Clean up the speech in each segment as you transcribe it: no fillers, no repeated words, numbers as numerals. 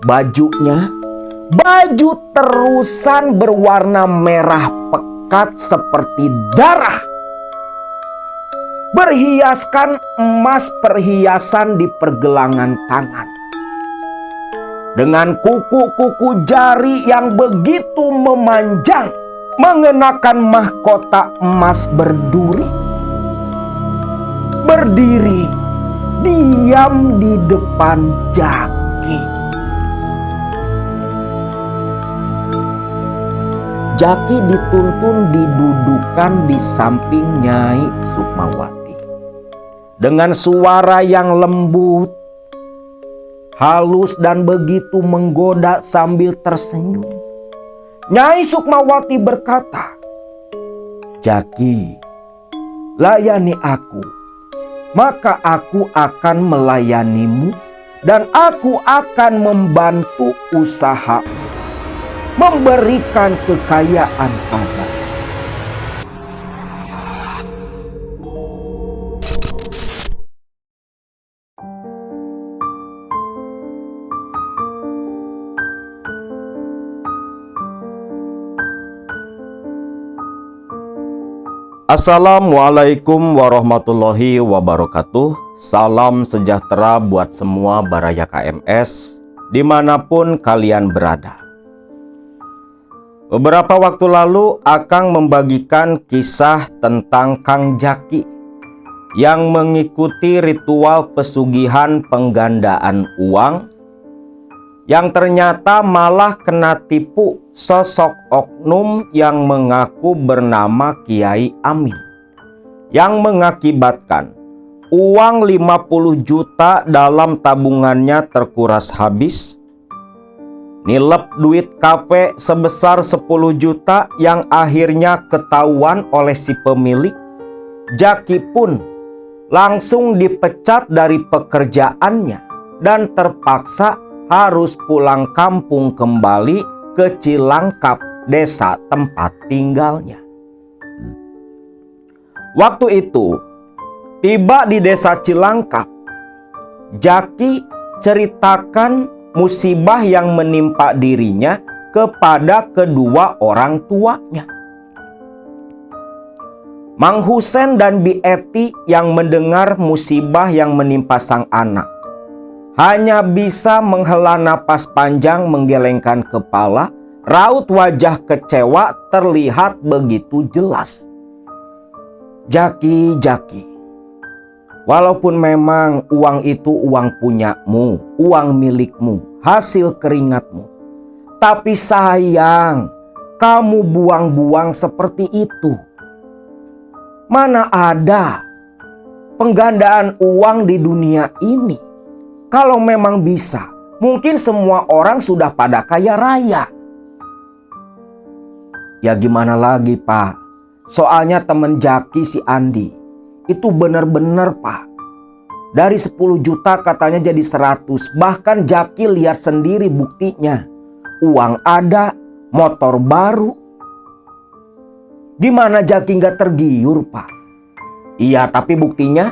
bajunya, baju terusan berwarna merah pekat seperti darah, berhiaskan emas perhiasan di pergelangan tangan, dengan kuku-kuku jari yang begitu memanjang, mengenakan mahkota emas berduri, berdiri diam di depan Jaki. Jaki dituntun didudukan di samping Nyai Sukmawati. Dengan suara yang lembut, halus dan begitu menggoda sambil tersenyum, Nyai Sukmawati berkata, "Jaki, layani aku, maka aku akan melayanimu dan aku akan membantu usahamu, memberikan kekayaan padamu." Assalamualaikum warahmatullahi wabarakatuh. Salam sejahtera buat semua Baraya KMS dimanapun kalian berada. Beberapa waktu lalu Akang membagikan kisah tentang Kang Jaki yang mengikuti ritual pesugihan penggandaan uang, yang ternyata malah kena tipu sosok oknum yang mengaku bernama Kiai Amin, yang mengakibatkan uang 50 juta dalam tabungannya terkuras habis, nilep duit KP sebesar 10 juta yang akhirnya ketahuan oleh si pemilik. Jaki pun langsung dipecat dari pekerjaannya dan terpaksa harus pulang kampung kembali ke Cilangkap, desa tempat tinggalnya. Waktu itu tiba di desa Cilangkap, Jaki ceritakan musibah yang menimpa dirinya kepada kedua orang tuanya. Mang Husen dan Bi Eti yang mendengar musibah yang menimpa sang anak hanya bisa menghela napas panjang, menggelengkan kepala. Raut wajah kecewa terlihat begitu jelas. Jaki, walaupun memang uang itu uang punyamu, uang milikmu, hasil keringatmu, tapi sayang kamu buang-buang seperti itu. Mana ada penggandaan uang di dunia ini? Kalau memang bisa, mungkin semua orang sudah pada kaya raya. Ya gimana lagi, Pak? Soalnya temen Jaki si Andi itu bener-bener, Pak. Dari 10 juta katanya jadi 100. Bahkan Jaki lihat sendiri buktinya. Uang ada, motor baru. Gimana Jaki nggak tergiur, Pak? Iya, tapi buktinya,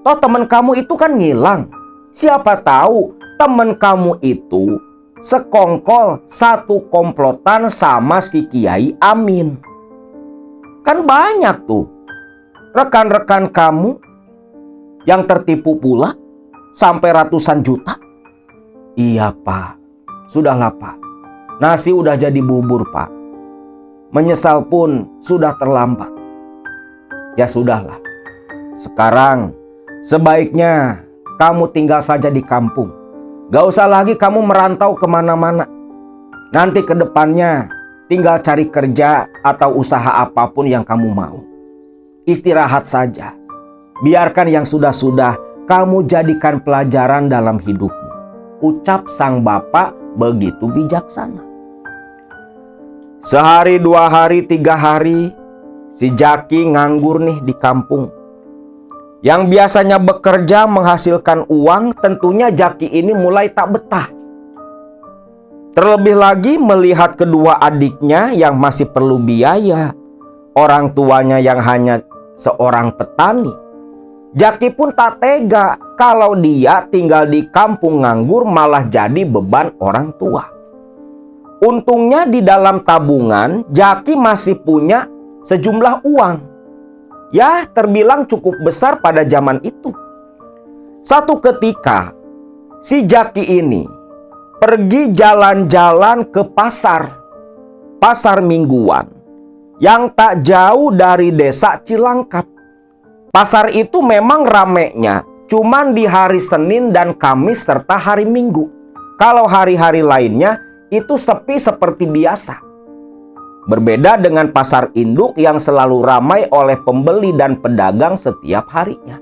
toh temen kamu itu kan ngilang. Siapa tahu temen kamu itu sekongkol satu komplotan sama si Kiai Amin. Kan banyak tuh rekan-rekan kamu yang tertipu pula sampai ratusan juta. Iya, Pak. Sudahlah, Pak. Nasi udah jadi bubur, Pak. Menyesal pun sudah terlambat. Ya sudahlah. Sekarang sebaiknya kamu tinggal saja di kampung. Gak usah lagi kamu merantau kemana-mana. Nanti ke depannya tinggal cari kerja atau usaha apapun yang kamu mau. Istirahat saja. Biarkan yang sudah-sudah kamu jadikan pelajaran dalam hidupmu. Ucap sang bapak begitu bijaksana. Sehari, 2 hari, 3 hari, si Jaki nganggur nih di kampung. Yang biasanya bekerja menghasilkan uang, tentunya Jaki ini mulai tak betah. Terlebih lagi melihat kedua adiknya yang masih perlu biaya, orang tuanya yang hanya seorang petani. Jaki pun tak tega kalau dia tinggal di kampung nganggur malah jadi beban orang tua. Untungnya di dalam tabungan Jaki masih punya sejumlah uang. Ya, terbilang cukup besar pada zaman itu. Satu ketika si Jaki ini pergi jalan-jalan ke pasar mingguan yang tak jauh dari desa Cilangkap. Pasar itu memang ramenya cuman di hari Senin dan Kamis serta hari Minggu. Kalau hari-hari lainnya itu sepi seperti biasa. Berbeda dengan pasar induk yang selalu ramai oleh pembeli dan pedagang setiap harinya.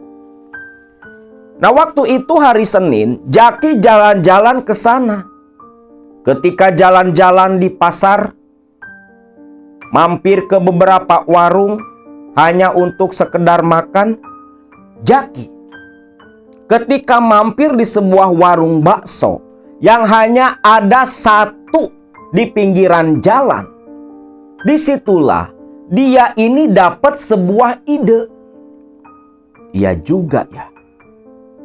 Nah, waktu itu hari Senin, Jaki jalan-jalan ke sana. Ketika jalan-jalan di pasar, mampir ke beberapa warung hanya untuk sekedar makan, Jaki ketika mampir di sebuah warung bakso yang hanya ada satu di pinggiran jalan, disitulah dia ini dapat sebuah ide. Iya juga ya,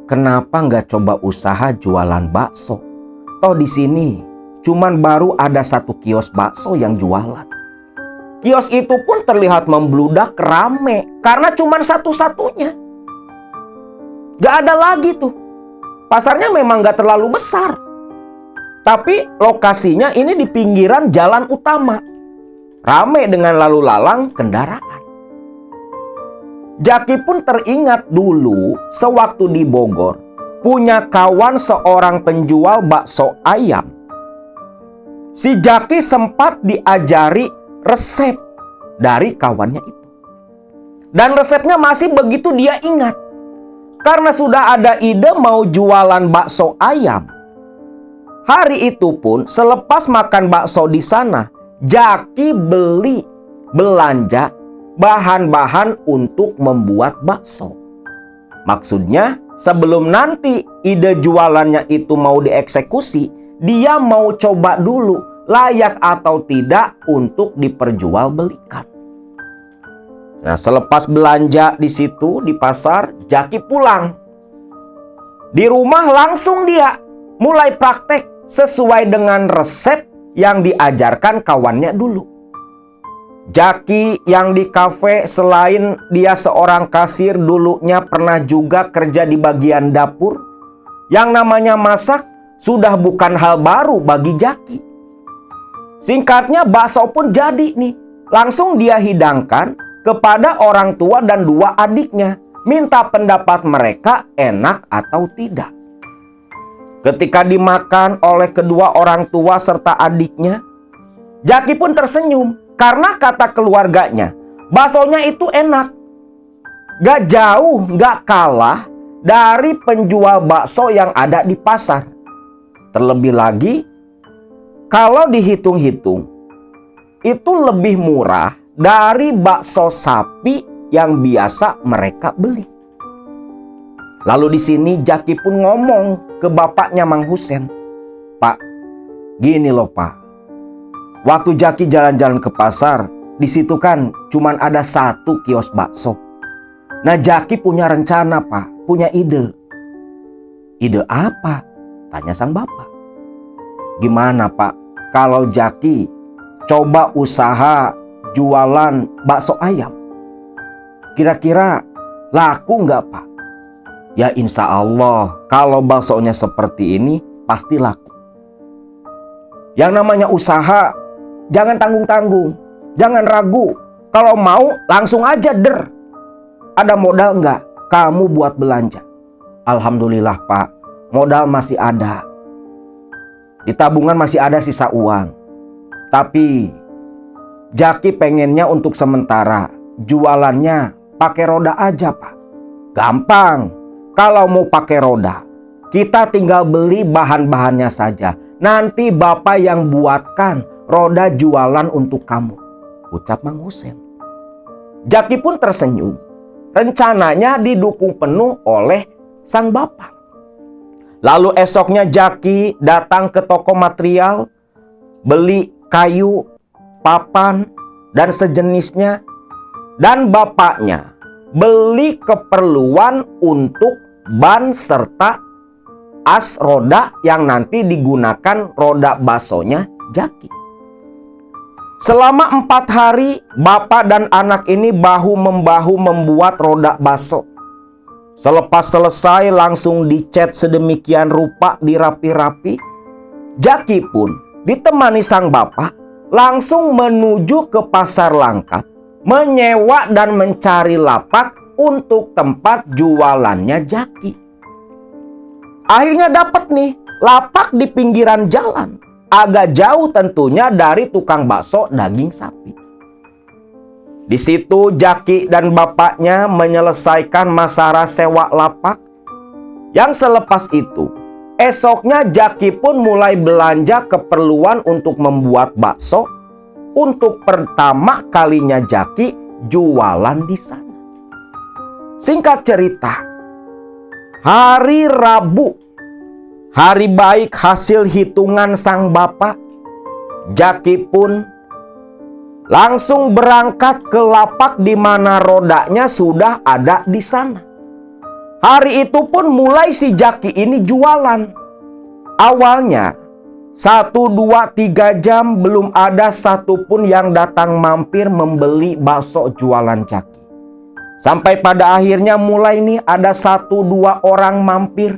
kenapa nggak coba usaha jualan bakso? Toh di sini cuman baru ada satu kios bakso yang jualan. Kios itu pun terlihat membludak rame karena cuman satu-satunya. Gak ada lagi tuh. Pasarnya memang gak terlalu besar. Tapi lokasinya ini di pinggiran jalan utama. Rame dengan lalu lalang kendaraan. Jaki pun teringat dulu sewaktu di Bogor punya kawan seorang penjual bakso ayam. Si Jaki sempat diajari resep dari kawannya itu. Dan resepnya masih begitu dia ingat. Karena sudah ada ide mau jualan bakso ayam. Hari itu pun selepas makan bakso di sana, Jaki belanja bahan-bahan untuk membuat bakso. Maksudnya sebelum nanti ide jualannya itu mau dieksekusi, dia mau coba dulu layak atau tidak untuk diperjualbelikan. Nah, selepas belanja di situ di pasar, Jaki pulang. Di rumah langsung dia mulai praktek sesuai dengan resep yang diajarkan kawannya dulu. Jaki yang di kafe selain dia seorang kasir dulunya pernah juga kerja di bagian dapur. Yang namanya masak sudah bukan hal baru bagi Jaki. Singkatnya bakso pun jadi nih. Langsung dia hidangkan kepada orang tua dan dua adiknya, minta pendapat mereka enak atau tidak. Ketika dimakan oleh kedua orang tua serta adiknya, Jaki pun tersenyum karena kata keluarganya, baksonya itu enak. Gak jauh, gak kalah dari penjual bakso yang ada di pasar. Terlebih lagi, kalau dihitung-hitung, itu lebih murah dari bakso sapi yang biasa mereka beli. Lalu di sini Jaki pun ngomong ke bapaknya Mang Husen, "Pak, gini loh Pak. Waktu Jaki jalan-jalan ke pasar, di situ kan cuman ada satu kios bakso. Nah, Jaki punya rencana Pak, punya ide." "Ide apa?" tanya sang bapak. "Gimana Pak, kalau Jaki coba usaha jualan bakso ayam? Kira-kira laku nggak Pak?" "Ya insya Allah kalau baksonya seperti ini pasti laku. Yang namanya usaha jangan tanggung-tanggung, jangan ragu. Kalau mau langsung aja der. Ada modal nggak kamu buat belanja?" "Alhamdulillah Pak, modal masih ada. Di tabungan masih ada sisa uang. Tapi Jaki pengennya untuk sementara jualannya pakai roda aja Pak." "Gampang. Kalau mau pakai roda, kita tinggal beli bahan-bahannya saja. Nanti Bapak yang buatkan roda jualan untuk kamu," ucap Mang Husen. Jaki pun tersenyum. Rencananya didukung penuh oleh sang bapak. Lalu esoknya Jaki datang ke toko material, beli kayu, papan, dan sejenisnya. Dan bapaknya beli keperluan untuk ban serta as roda yang nanti digunakan roda baksonya Jaki. Selama 4 hari, bapak dan anak ini bahu-membahu membuat roda bakso. Selepas selesai langsung dicat sedemikian rupa, dirapi-rapi. Jaki pun ditemani sang bapak langsung menuju ke pasar Langkat, menyewa dan mencari lapak untuk tempat jualannya Jaki. Akhirnya dapat nih lapak di pinggiran jalan, agak jauh tentunya dari tukang bakso daging sapi. Di situ Jaki dan bapaknya menyelesaikan masalah sewa lapak. Yang selepas itu, esoknya Jaki pun mulai belanja keperluan untuk membuat bakso. Untuk pertama kalinya Jaki jualan di sana. Singkat cerita, hari Rabu, hari baik hasil hitungan sang bapak, Jaki pun langsung berangkat ke lapak di mana rodanya sudah ada di sana. Hari itu pun mulai si Jaki ini jualan. Awalnya 1, 2, 3 jam belum ada satupun yang datang mampir membeli bakso jualan Jaki. Sampai pada akhirnya mulai nih ada 1, 2 orang mampir.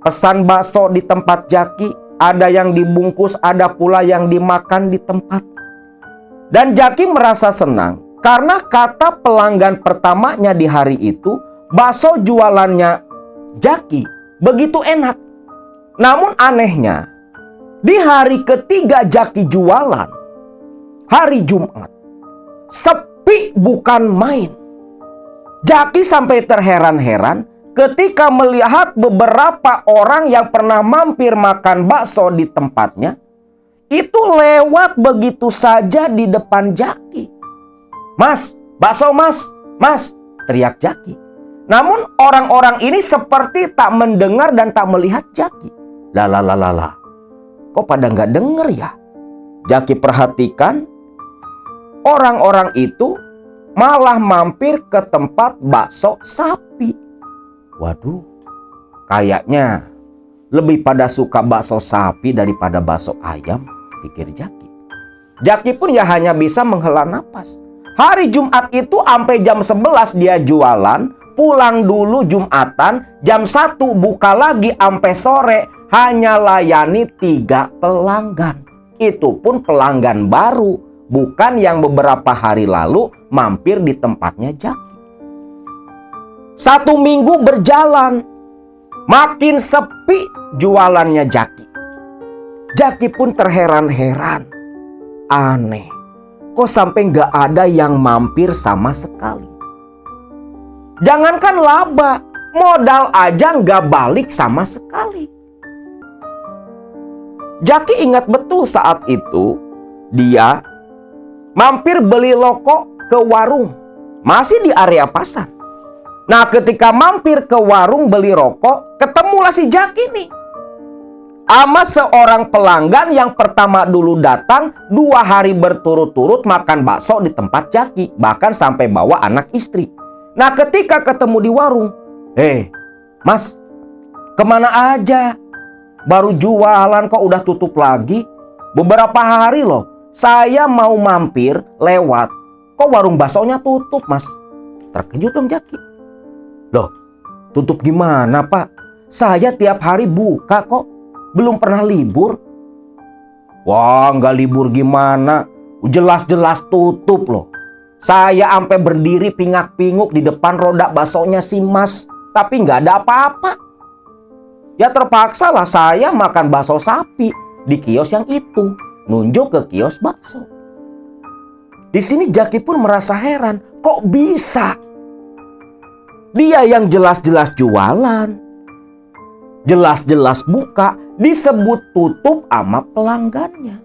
Pesan bakso di tempat Jaki, ada yang dibungkus, ada pula yang dimakan di tempat. Dan Jaki merasa senang karena kata pelanggan pertamanya di hari itu, bakso jualannya Jaki begitu enak. Namun anehnya, di hari ketiga Jaki jualan, hari Jumat, sepi bukan main. Jaki sampai terheran-heran ketika melihat beberapa orang yang pernah mampir makan bakso di tempatnya itu lewat begitu saja di depan Jaki. "Mas, bakso mas, mas," teriak Jaki. Namun orang-orang ini seperti tak mendengar dan tak melihat Jaki. Lah, kok pada nggak denger ya? Jaki perhatikan, orang-orang itu malah mampir ke tempat bakso sapi. Waduh, kayaknya lebih pada suka bakso sapi daripada bakso ayam, pikir Jaki. Jaki pun ya hanya bisa menghela napas. Hari Jumat itu sampai jam 11 dia jualan, pulang dulu Jumatan, jam 1 buka lagi sampai sore, hanya layani 3 pelanggan. Itu pun pelanggan baru, bukan yang beberapa hari lalu mampir di tempatnya Jaki. 1 minggu berjalan, makin sepi jualannya Jaki. Jaki pun terheran-heran. Aneh, kok sampai nggak ada yang mampir sama sekali. Jangankan laba, modal aja nggak balik sama sekali. Jaki ingat betul saat itu dia mampir beli rokok ke warung, masih di area pasar. Nah, ketika mampir ke warung beli rokok, ketemulah si Jaki nih sama seorang pelanggan yang pertama dulu datang 2 hari berturut-turut makan bakso di tempat Jaki, bahkan sampai bawa anak istri. Nah, ketika ketemu di warung, "Mas, kemana aja? Baru jualan kok udah tutup lagi? Beberapa hari loh, saya mau mampir lewat, kok warung baksonya tutup, Mas?" Terkejut dong Jaki. "Loh, tutup gimana, Pak? Saya tiap hari buka kok. Belum pernah libur." "Wah, nggak libur gimana? Jelas-jelas tutup loh. Saya sampai berdiri pingak-pinguk di depan roda baksonya si Mas, tapi nggak ada apa-apa. Ya terpaksa lah saya makan bakso sapi di kios yang itu." Nunjuk ke kios bakso. Di sini Jaki pun merasa heran, kok bisa? Dia yang jelas-jelas jualan, jelas-jelas buka, disebut tutup sama pelanggannya.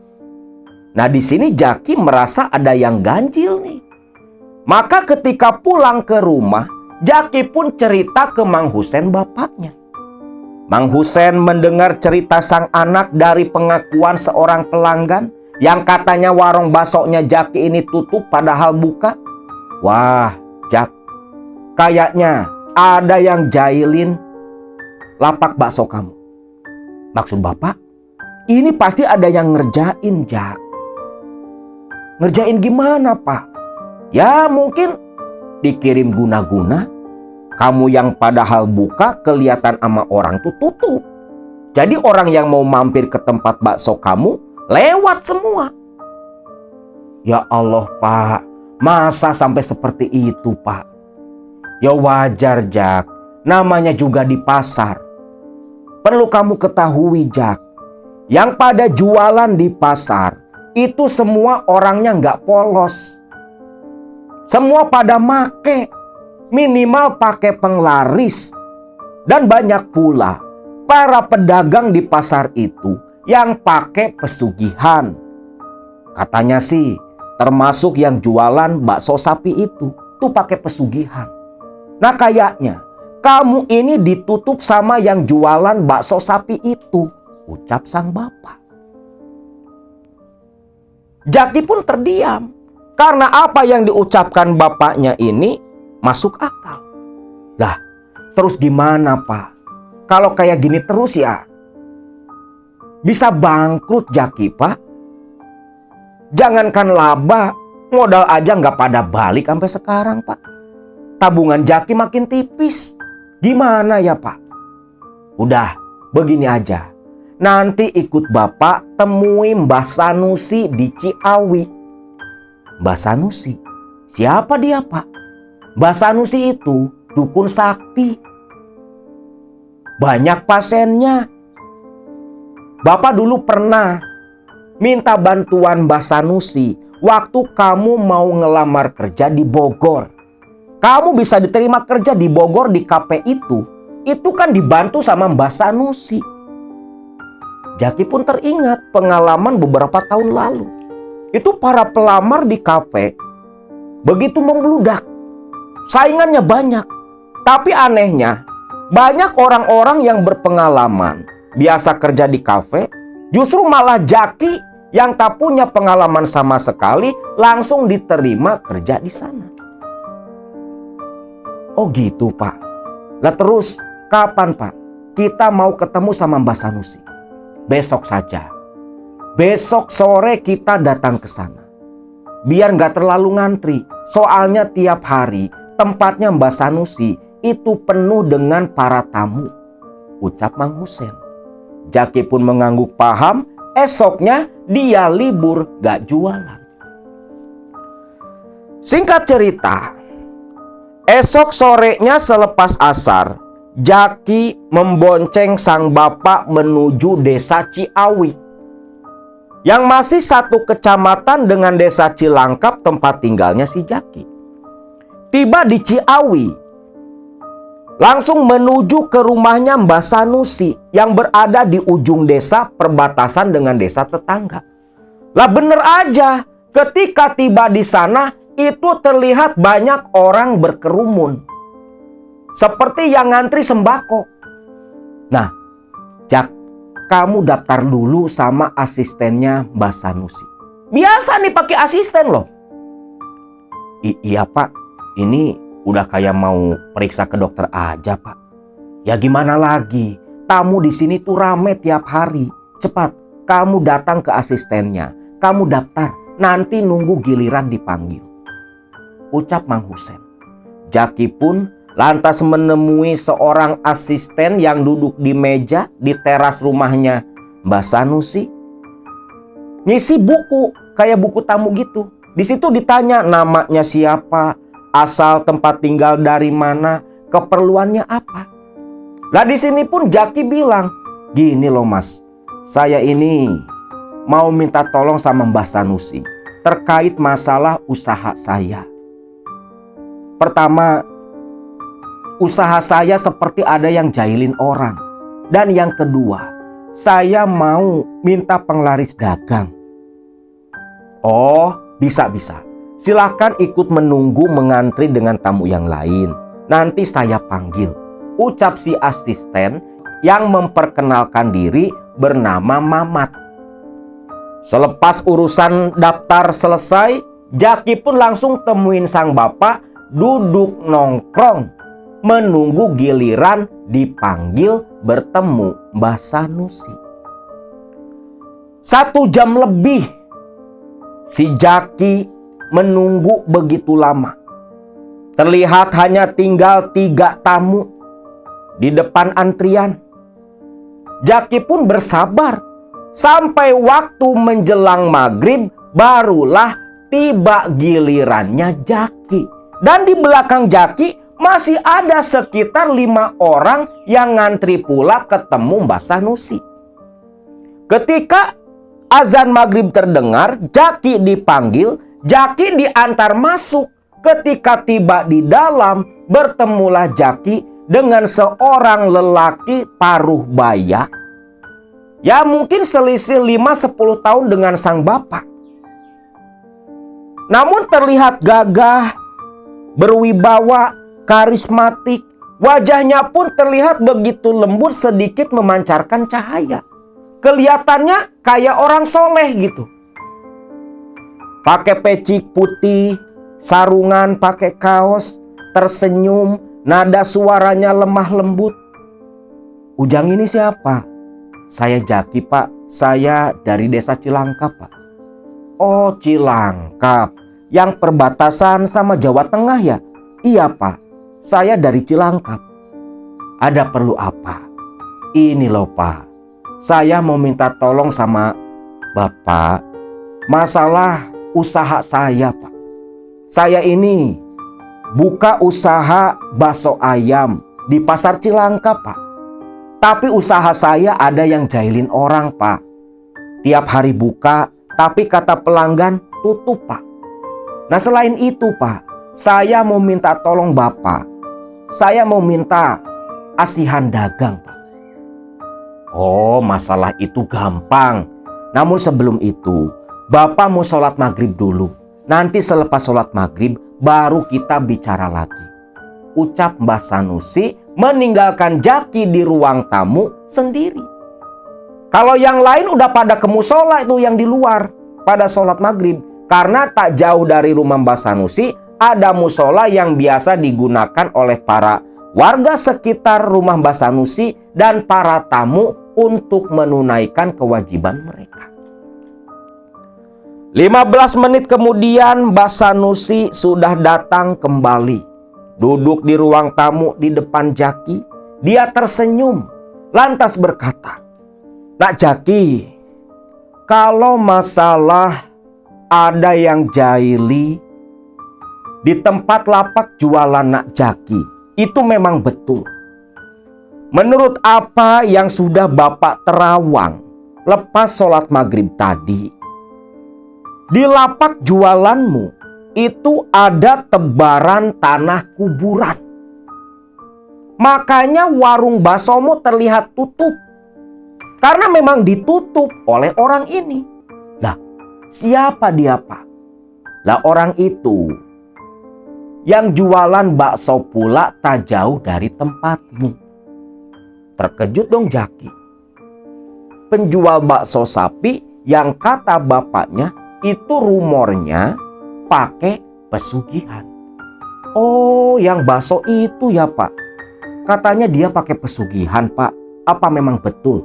Nah, di sini Jaki merasa ada yang ganjil nih. Maka ketika pulang ke rumah, Jaki pun cerita ke Mang Husen bapaknya. Mang Husen mendengar cerita sang anak dari pengakuan seorang pelanggan yang katanya warung baksonya Jaki ini tutup padahal buka. "Wah, Jak, kayaknya ada yang jahilin lapak bakso kamu. Maksud bapak, ini pasti ada yang ngerjain, Jak. Ngerjain gimana, Pak? Ya mungkin dikirim guna-guna. Kamu yang padahal buka kelihatan sama orang tuh tutup. Jadi orang yang mau mampir ke tempat bakso kamu lewat semua. Ya Allah, Pak. Masa sampai seperti itu, Pak? Ya wajar, Jak. Namanya juga di pasar. Perlu kamu ketahui, Jak. Yang pada jualan di pasar itu semua orangnya nggak polos. Semua pada make. Minimal pakai penglaris. Dan banyak pula para pedagang di pasar itu yang pakai pesugihan. Katanya sih termasuk yang jualan bakso sapi itu tuh pakai pesugihan. Nah kayaknya kamu ini ditutup sama yang jualan bakso sapi itu, ucap sang bapak. Jaki pun terdiam karena apa yang diucapkan bapaknya ini masuk akal. Lah, terus gimana, Pak? Kalau kayak gini terus ya bisa bangkrut, Jaki, Pak. Jangankan laba, modal aja nggak pada balik sampai sekarang, Pak. Tabungan Jaki makin tipis. Gimana ya, Pak? Udah, begini aja. Nanti ikut Bapak temui Mbah Sanusi di Ciawi. Mbah Sanusi? Siapa dia, Pak? Mbah Sanusi itu dukun sakti. Banyak pasiennya. Bapak dulu pernah minta bantuan Mbah Sanusi waktu kamu mau ngelamar kerja di Bogor. Kamu bisa diterima kerja di Bogor di kafe itu kan dibantu sama Mbah Sanusi. Jaki pun teringat pengalaman beberapa tahun lalu. Itu para pelamar di kafe begitu membludak. Saingannya banyak. Tapi anehnya, banyak orang-orang yang berpengalaman biasa kerja di kafe, justru malah Jaki yang tak punya pengalaman sama sekali langsung diterima kerja di sana. Oh gitu, Pak. Lah terus kapan, Pak? Kita mau ketemu sama Mbah Sanusi. Besok saja. Besok sore kita datang ke sana. Biar nggak terlalu ngantri. Soalnya tiap hari tempatnya Mbah Sanusi itu penuh dengan para tamu, ucap Mang Husen. Jaki pun mengangguk paham. Esoknya dia libur gak jualan. Singkat cerita, esok sorenya selepas asar, Jaki membonceng sang bapak menuju desa Ciawi, yang masih satu kecamatan dengan desa Cilangkap tempat tinggalnya si Jaki. Tiba di Ciawi, langsung menuju ke rumahnya Mbah Sanusi yang berada di ujung desa perbatasan dengan desa tetangga. Lah bener aja, ketika tiba di sana itu terlihat banyak orang berkerumun. Seperti yang ngantri sembako. Nah, Jak, kamu daftar dulu sama asistennya Mbah Sanusi. Biasa nih pakai asisten loh. Iya, Pak. Ini udah kayak mau periksa ke dokter aja, Pak. Ya gimana lagi? Tamu di sini tuh rame tiap hari. Cepat, kamu datang ke asistennya. Kamu daftar, nanti nunggu giliran dipanggil, ucap Mang Husen. Jaki pun lantas menemui seorang asisten yang duduk di meja di teras rumahnya Mbah Sanusi. Ngisi buku, kayak buku tamu gitu. Di situ ditanya namanya siapa, asal tempat tinggal dari mana, keperluannya apa. Lah di sini pun Jaki bilang, gini loh Mas, saya ini mau minta tolong sama Mbah Sanusi terkait masalah usaha saya. Pertama, usaha saya seperti ada yang jahilin orang. Dan yang kedua, saya mau minta penglaris dagang. Oh, bisa-bisa. Silahkan ikut menunggu mengantri dengan tamu yang lain. Nanti saya panggil, ucap si asisten yang memperkenalkan diri bernama Mamat. Selepas urusan daftar selesai, Jaki pun langsung temuin sang bapak duduk nongkrong menunggu giliran dipanggil bertemu Mbah Sanusi. 1 jam lebih si Jaki menunggu begitu lama. Terlihat hanya tinggal 3 tamu di depan antrian. Jaki pun bersabar sampai waktu menjelang maghrib barulah tiba gilirannya Jaki. Dan di belakang Jaki masih ada sekitar 5 orang yang ngantri pula ketemu Mbah Sanusi. Ketika azan maghrib terdengar, Jaki dipanggil, Jaki diantar masuk. Ketika tiba di dalam, bertemulah Jaki dengan seorang lelaki paruh baya. Ya mungkin selisih 5-10 tahun dengan sang bapak. Namun terlihat gagah, berwibawa, karismatik. Wajahnya pun terlihat begitu lembut, sedikit memancarkan cahaya. Kelihatannya kayak orang soleh gitu. Pakai peci putih, sarungan pakai kaos, tersenyum, nada suaranya lemah lembut. "Ujang ini siapa?" "Saya Jaki, Pak. Saya dari desa Cilangkap, Pak." "Oh, Cilangkap. Yang perbatasan sama Jawa Tengah ya?" "Iya, Pak. Saya dari Cilangkap." "Ada perlu apa?" "Ini loh, Pak. Saya mau minta tolong sama Bapak. Masalah usaha saya, Pak. Saya ini buka usaha bakso ayam di pasar Cilangkap, Pak. Tapi usaha saya ada yang jahilin orang, Pak. Tiap hari buka, tapi kata pelanggan tutup, Pak. Nah selain itu, Pak, saya mau minta tolong Bapak. Saya mau minta asihan dagang, Pak." "Oh, masalah itu gampang. Namun sebelum itu, Bapak mau sholat maghrib dulu. Nanti selepas sholat maghrib, baru kita bicara lagi." Ucap Mbah Sanusi meninggalkan Jaki di ruang tamu sendiri. Kalau yang lain udah pada ke musola itu yang di luar pada sholat maghrib. Karena tak jauh dari rumah Mbah Sanusi ada musola yang biasa digunakan oleh para warga sekitar rumah Mbah Sanusi dan para tamu untuk menunaikan kewajiban mereka. 15 menit kemudian Mbah Sanusi sudah datang kembali. Duduk di ruang tamu di depan Jaki. Dia tersenyum lantas berkata, "Nak Jaki, kalau masalah ada yang jahili di tempat lapak jualan Nak Jaki, itu memang betul. Menurut apa yang sudah Bapak terawang lepas sholat maghrib tadi, di lapak jualanmu itu ada tebaran tanah kuburan. Makanya warung baksomu terlihat tutup. Karena memang ditutup oleh orang ini." Lah, siapa dia, Pak? Lah orang itu yang jualan bakso pula tak jauh dari tempatmu. Terkejut dong Jaki. Penjual bakso sapi yang kata bapaknya itu rumornya pakai pesugihan. "Oh, yang bakso itu ya, Pak. Katanya dia pakai pesugihan, Pak. Apa memang betul?"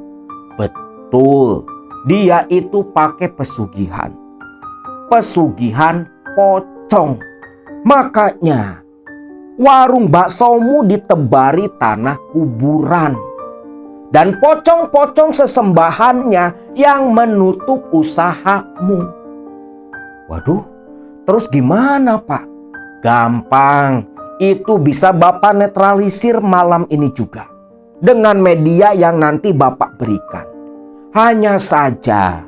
"Betul. Dia itu pakai pesugihan. Pesugihan pocong. Makanya warung baksomu ditebari tanah kuburan. Dan pocong-pocong sesembahannya yang menutup usahamu." "Waduh, terus gimana, Pak?" "Gampang. Itu bisa Bapak netralisir malam ini juga. Dengan media yang nanti Bapak berikan. Hanya saja,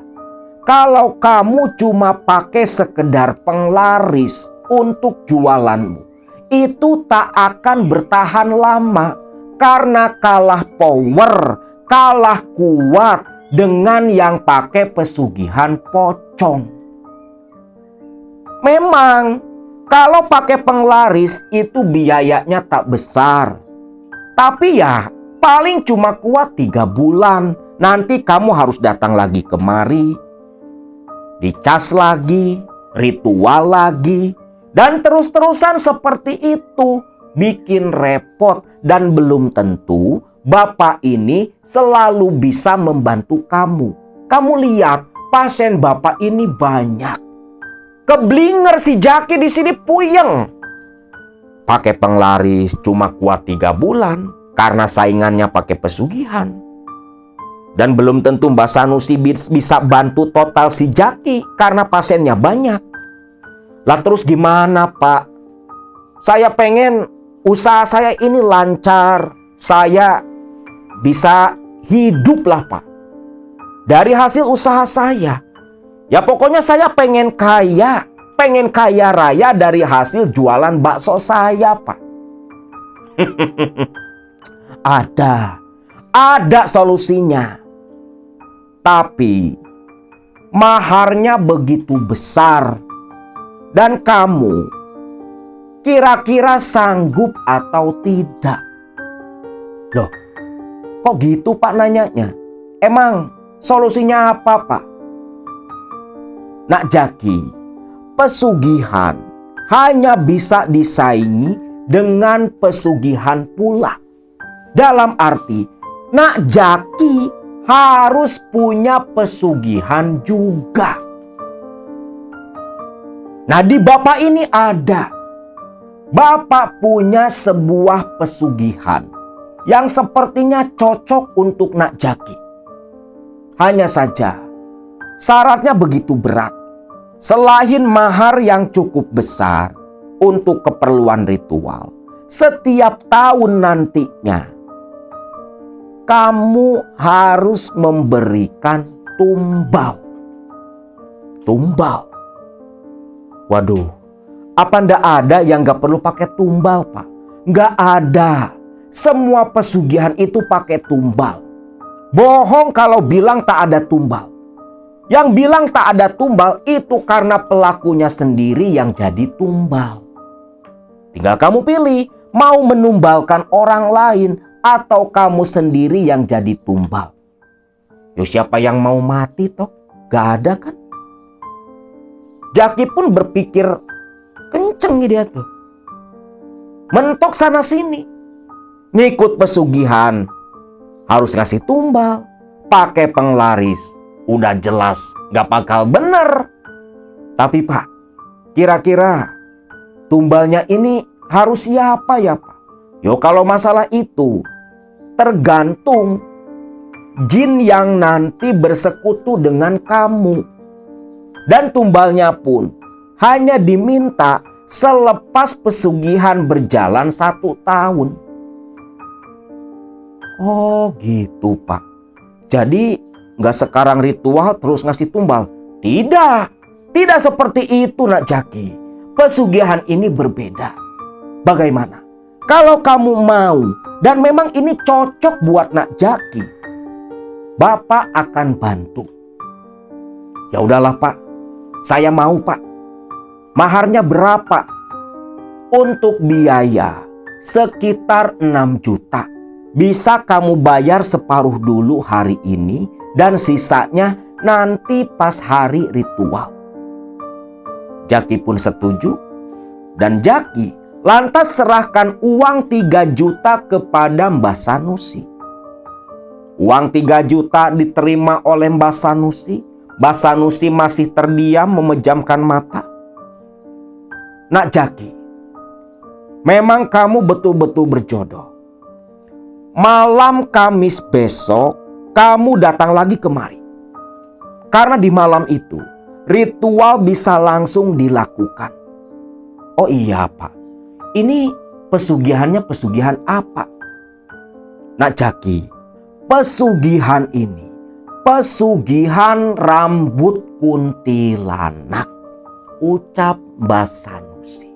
kalau kamu cuma pakai sekedar penglaris untuk jualanmu, itu tak akan bertahan lama. Karena kalah power, kalah kuat dengan yang pakai pesugihan pocong. Memang kalau pakai penglaris itu biayanya tak besar. Tapi ya paling cuma kuat 3 bulan. Nanti kamu harus datang lagi kemari, dicas lagi, ritual lagi, dan terus-terusan seperti itu. bikin repot, dan belum tentu Bapak ini selalu bisa membantu kamu. Kamu lihat, pasien Bapak ini banyak. Keblinger si Jaki di sini puyeng. Pakai penglaris cuma kuat 3 bulan karena saingannya pakai pesugihan. Dan belum tentu Mbak Sanusi bisa bantu total si Jaki karena pasiennya banyak. Lah terus gimana, Pak? Saya pengen usaha saya ini lancar. Saya bisa hidup lah, Pak, dari hasil usaha saya. Ya pokoknya saya pengen kaya raya dari hasil jualan bakso saya, Pak. Ada solusinya. Tapi maharnya begitu besar. Dan kamu kira-kira sanggup atau tidak? Loh, kok gitu Pak nanyanya? Emang solusinya apa, Pak? Nak Jaki, pesugihan hanya bisa disaingi dengan pesugihan pula. Dalam arti, Nak Jaki harus punya pesugihan juga. Nah, di Bapak ini ada. Bapak punya sebuah pesugihan yang sepertinya cocok untuk Nak Jaki. Hanya saja, syaratnya begitu berat. Selain mahar yang cukup besar untuk keperluan ritual, setiap tahun nantinya kamu harus memberikan tumbal. Tumbal. Waduh, apa ndak ada yang gak perlu pakai tumbal, Pak? Nggak ada. Semua pesugihan itu pakai tumbal. Bohong kalau bilang tak ada tumbal. Yang bilang tak ada tumbal itu karena pelakunya sendiri yang jadi tumbal. Tinggal kamu pilih, mau menumbalkan orang lain atau kamu sendiri yang jadi tumbal. Yo, siapa yang mau mati toh? Gak ada kan? Jaki pun berpikir kenceng dia tuh. Mentok sana sini. Ngikut pesugihan harus ngasih tumbal, pakai penglaris, udah jelas gak bakal bener. Tapi Pak, kira-kira tumbalnya ini harus siapa ya, Pak? Yo, kalau masalah itu tergantung jin yang nanti bersekutu dengan kamu. Dan tumbalnya pun hanya diminta selepas pesugihan berjalan 1 tahun. Oh gitu, Pak. Jadi nggak sekarang ritual terus ngasih tumbal. Tidak seperti itu, Nak Jaki. Pesugihan ini berbeda. Bagaimana? Kalau kamu mau dan memang ini cocok buat Nak Jaki, Bapak akan bantu. Ya udahlah, Pak. Saya mau, Pak. Maharnya berapa? Untuk biaya sekitar 6 juta. Bisa kamu bayar separuh dulu hari ini dan sisanya nanti pas hari ritual. Jaki pun setuju dan Jaki lantas serahkan uang 3 juta kepada Mbah Sanusi. Uang 3 juta diterima oleh Mbah Sanusi. Mbah Sanusi masih terdiam memejamkan mata. Nak Jaki, memang kamu betul-betul berjodoh. Malam Kamis besok, kamu datang lagi kemari. Karena di malam itu, ritual bisa langsung dilakukan. Oh iya, Pak. Ini pesugihannya pesugihan apa? Nak Jaki, pesugihan ini pesugihan rambut kuntilanak, ucap Mbah Sanusi.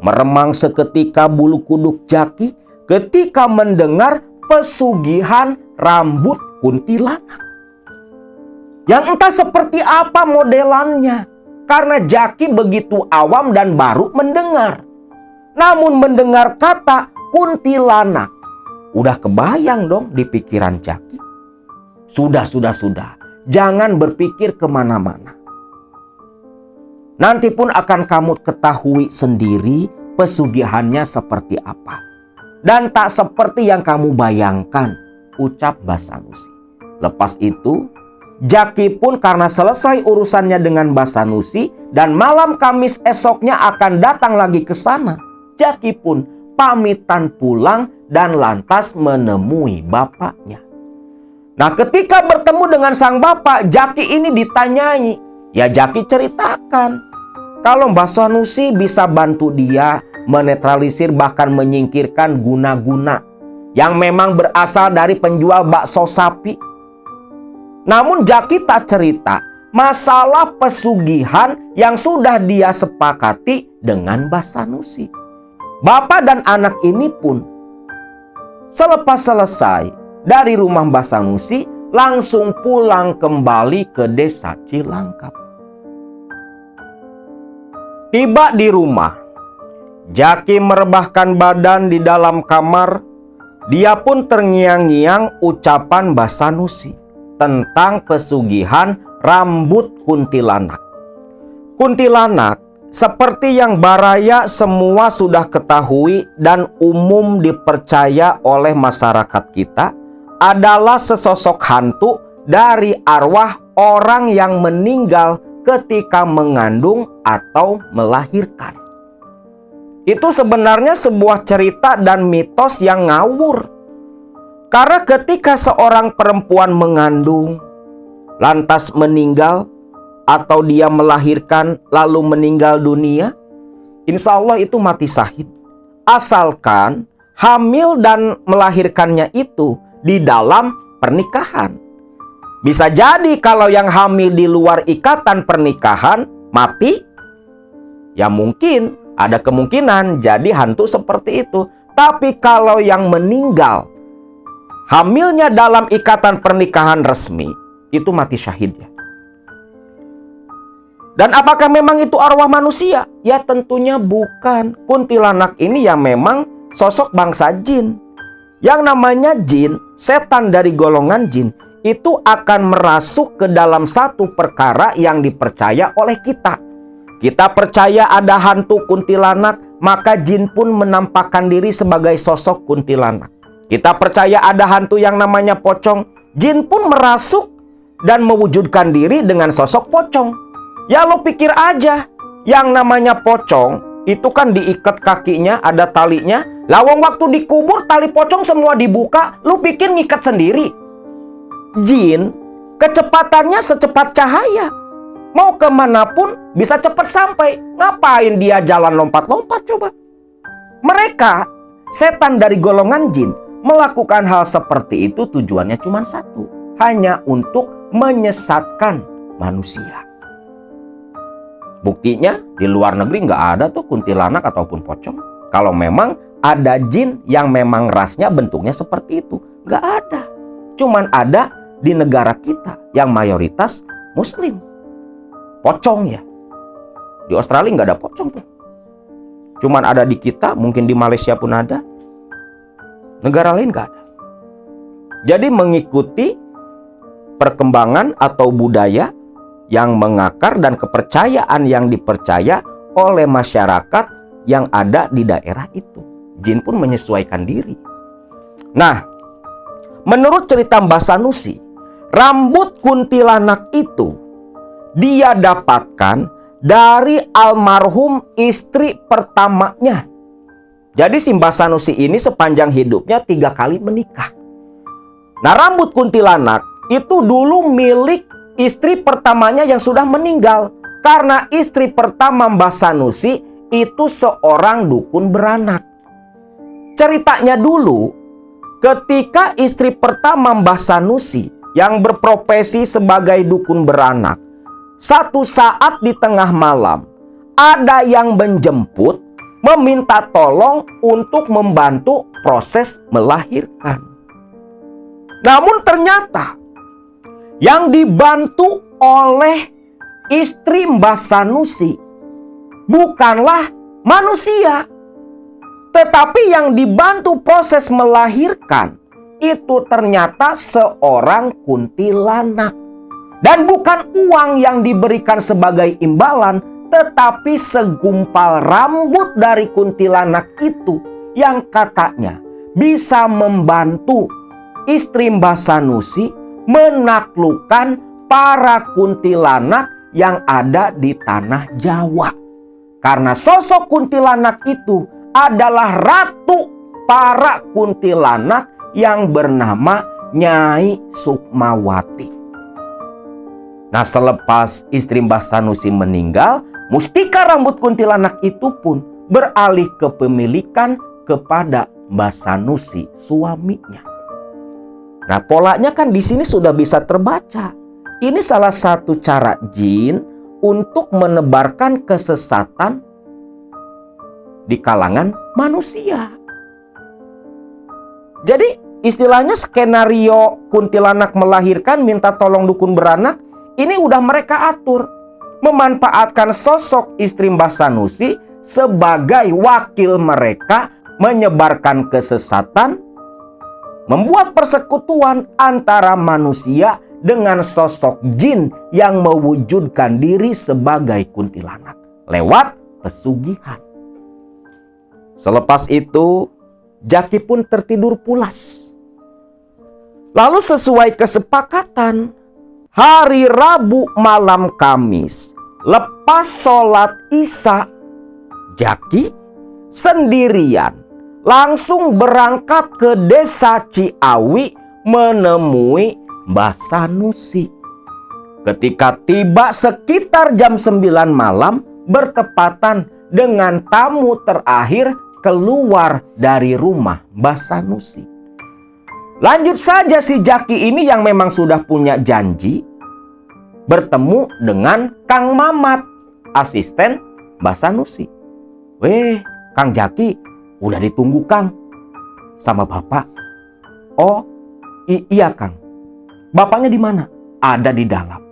Meremang seketika bulu kuduk Jaki ketika mendengar pesugihan rambut kuntilanak. Yang entah seperti apa modelannya, karena Jaki begitu awam dan baru mendengar. Namun mendengar kata kuntilanak, udah kebayang dong di pikiran Jaki. Sudah. Jangan berpikir kemana-mana. Nanti pun akan kamu ketahui sendiri pesugihannya seperti apa. Dan tak seperti yang kamu bayangkan, ucap Mbah Sanusi. Lepas itu, Jaki pun karena selesai urusannya dengan Mbah Sanusi dan malam Kamis esoknya akan datang lagi ke sana, Jaki pun pamitan pulang dan lantas menemui bapaknya. Nah, ketika bertemu dengan sang bapak, Jaki ini ditanyai. Ya, Jaki ceritakan kalau Mbah Sanusi bisa bantu dia menetralisir bahkan menyingkirkan guna-guna yang memang berasal dari penjual bakso sapi. Namun Jaki tak cerita masalah pesugihan yang sudah dia sepakati dengan Mbah Sanusi. Bapak dan anak ini pun selepas selesai dari rumah Mbah Sanusi langsung pulang kembali ke desa Cilangkap. Tiba di rumah, Jaki merebahkan badan di dalam kamar. Dia pun terngiang-ngiang ucapan Mbah Sanusi tentang pesugihan rambut kuntilanak. Kuntilanak, seperti yang baraya semua sudah ketahui dan umum dipercaya oleh masyarakat kita, adalah sesosok hantu dari arwah orang yang meninggal ketika mengandung atau melahirkan. Itu sebenarnya sebuah cerita dan mitos yang ngawur. Karena ketika seorang perempuan mengandung, lantas meninggal, atau dia melahirkan lalu meninggal dunia, insya Allah itu mati syahid. Asalkan hamil dan melahirkannya itu di dalam pernikahan. Bisa jadi kalau yang hamil di luar ikatan pernikahan mati, ya mungkin ada kemungkinan jadi hantu seperti itu. Tapi kalau yang meninggal hamilnya dalam ikatan pernikahan resmi, itu mati syahid ya. Dan apakah memang itu arwah manusia? Ya tentunya bukan. Kuntilanak ini ya memang sosok bangsa jin. Yang namanya jin, setan dari golongan jin, itu akan merasuk ke dalam satu perkara yang dipercaya oleh kita. Kita percaya ada hantu kuntilanak, maka jin pun menampakkan diri sebagai sosok kuntilanak. Kita percaya ada hantu yang namanya pocong, jin pun merasuk dan mewujudkan diri dengan sosok pocong. Ya lo pikir aja, yang namanya pocong itu kan diikat kakinya, ada talinya. Lawang waktu dikubur tali pocong semua dibuka, lu pikir ngikat sendiri. Jin kecepatannya secepat cahaya. Mau kemanapun bisa cepat sampai. Ngapain dia jalan lompat-lompat coba? Mereka, setan dari golongan jin, melakukan hal seperti itu tujuannya cuma satu. Hanya untuk menyesatkan manusia. Buktinya di luar negeri nggak ada tuh kuntilanak ataupun pocong. Kalau memang ada jin yang memang rasnya bentuknya seperti itu, nggak ada. Cuman ada di negara kita yang mayoritas muslim. Pocong ya. Di Australia nggak ada pocong tuh. Cuman ada di kita, mungkin di Malaysia pun ada. Negara lain nggak ada. Jadi mengikuti perkembangan atau budaya yang mengakar dan kepercayaan yang dipercaya oleh masyarakat yang ada di daerah itu. Jin pun menyesuaikan diri. Nah, menurut cerita Mbah Sanusi, rambut kuntilanak itu dia dapatkan dari almarhum istri pertamanya. Jadi si Mbah Sanusi ini sepanjang hidupnya 3 kali menikah. Nah, rambut kuntilanak itu dulu milik istri pertamanya yang sudah meninggal. Karena istri pertama Mbah Sanusi itu seorang dukun beranak. Ceritanya dulu, ketika istri pertama Mbah Sanusi yang berprofesi sebagai dukun beranak, satu saat di tengah malam, ada yang menjemput, meminta tolong untuk membantu proses melahirkan. Namun ternyata yang dibantu oleh istri Mbah Sanusi bukanlah manusia, tetapi yang dibantu proses melahirkan itu ternyata seorang kuntilanak. Dan bukan uang yang diberikan sebagai imbalan, tetapi segumpal rambut dari kuntilanak itu yang katanya bisa membantu istri Mbah Sanusi menaklukkan para kuntilanak yang ada di tanah Jawa. Karena sosok kuntilanak itu adalah ratu para kuntilanak yang bernama Nyai Sukmawati. Nah, selepas istri Mbah Sanusi meninggal, mustika rambut kuntilanak itu pun beralih kepemilikan kepada Mbah Sanusi, suaminya. Nah, polanya kan di sini sudah bisa terbaca. Ini salah satu cara jin untuk menebarkan kesesatan di kalangan manusia. Jadi, istilahnya skenario kuntilanak melahirkan minta tolong dukun beranak, ini udah mereka atur. Memanfaatkan sosok istri Mbah Sanusi sebagai wakil mereka menyebarkan kesesatan, membuat persekutuan antara manusia dengan sosok jin yang mewujudkan diri sebagai kuntilanak lewat pesugihan. Selepas itu, Jaki pun tertidur pulas. Lalu sesuai kesepakatan, hari Rabu malam Kamis, lepas sholat Isya, Jaki sendirian langsung berangkat ke desa Ciawi menemui Mbah Sanusi. Ketika tiba sekitar jam 9 malam, bertepatan dengan tamu terakhir keluar dari rumah Mbah Sanusi. Lanjut saja si Jaki ini yang memang sudah punya janji bertemu dengan Kang Mamat, asisten Mbah Sanusi. Weh, Kang Jaki, udah ditunggu Kang sama Bapak. Oh, iya Kang. Bapaknya di mana? Ada di dalam.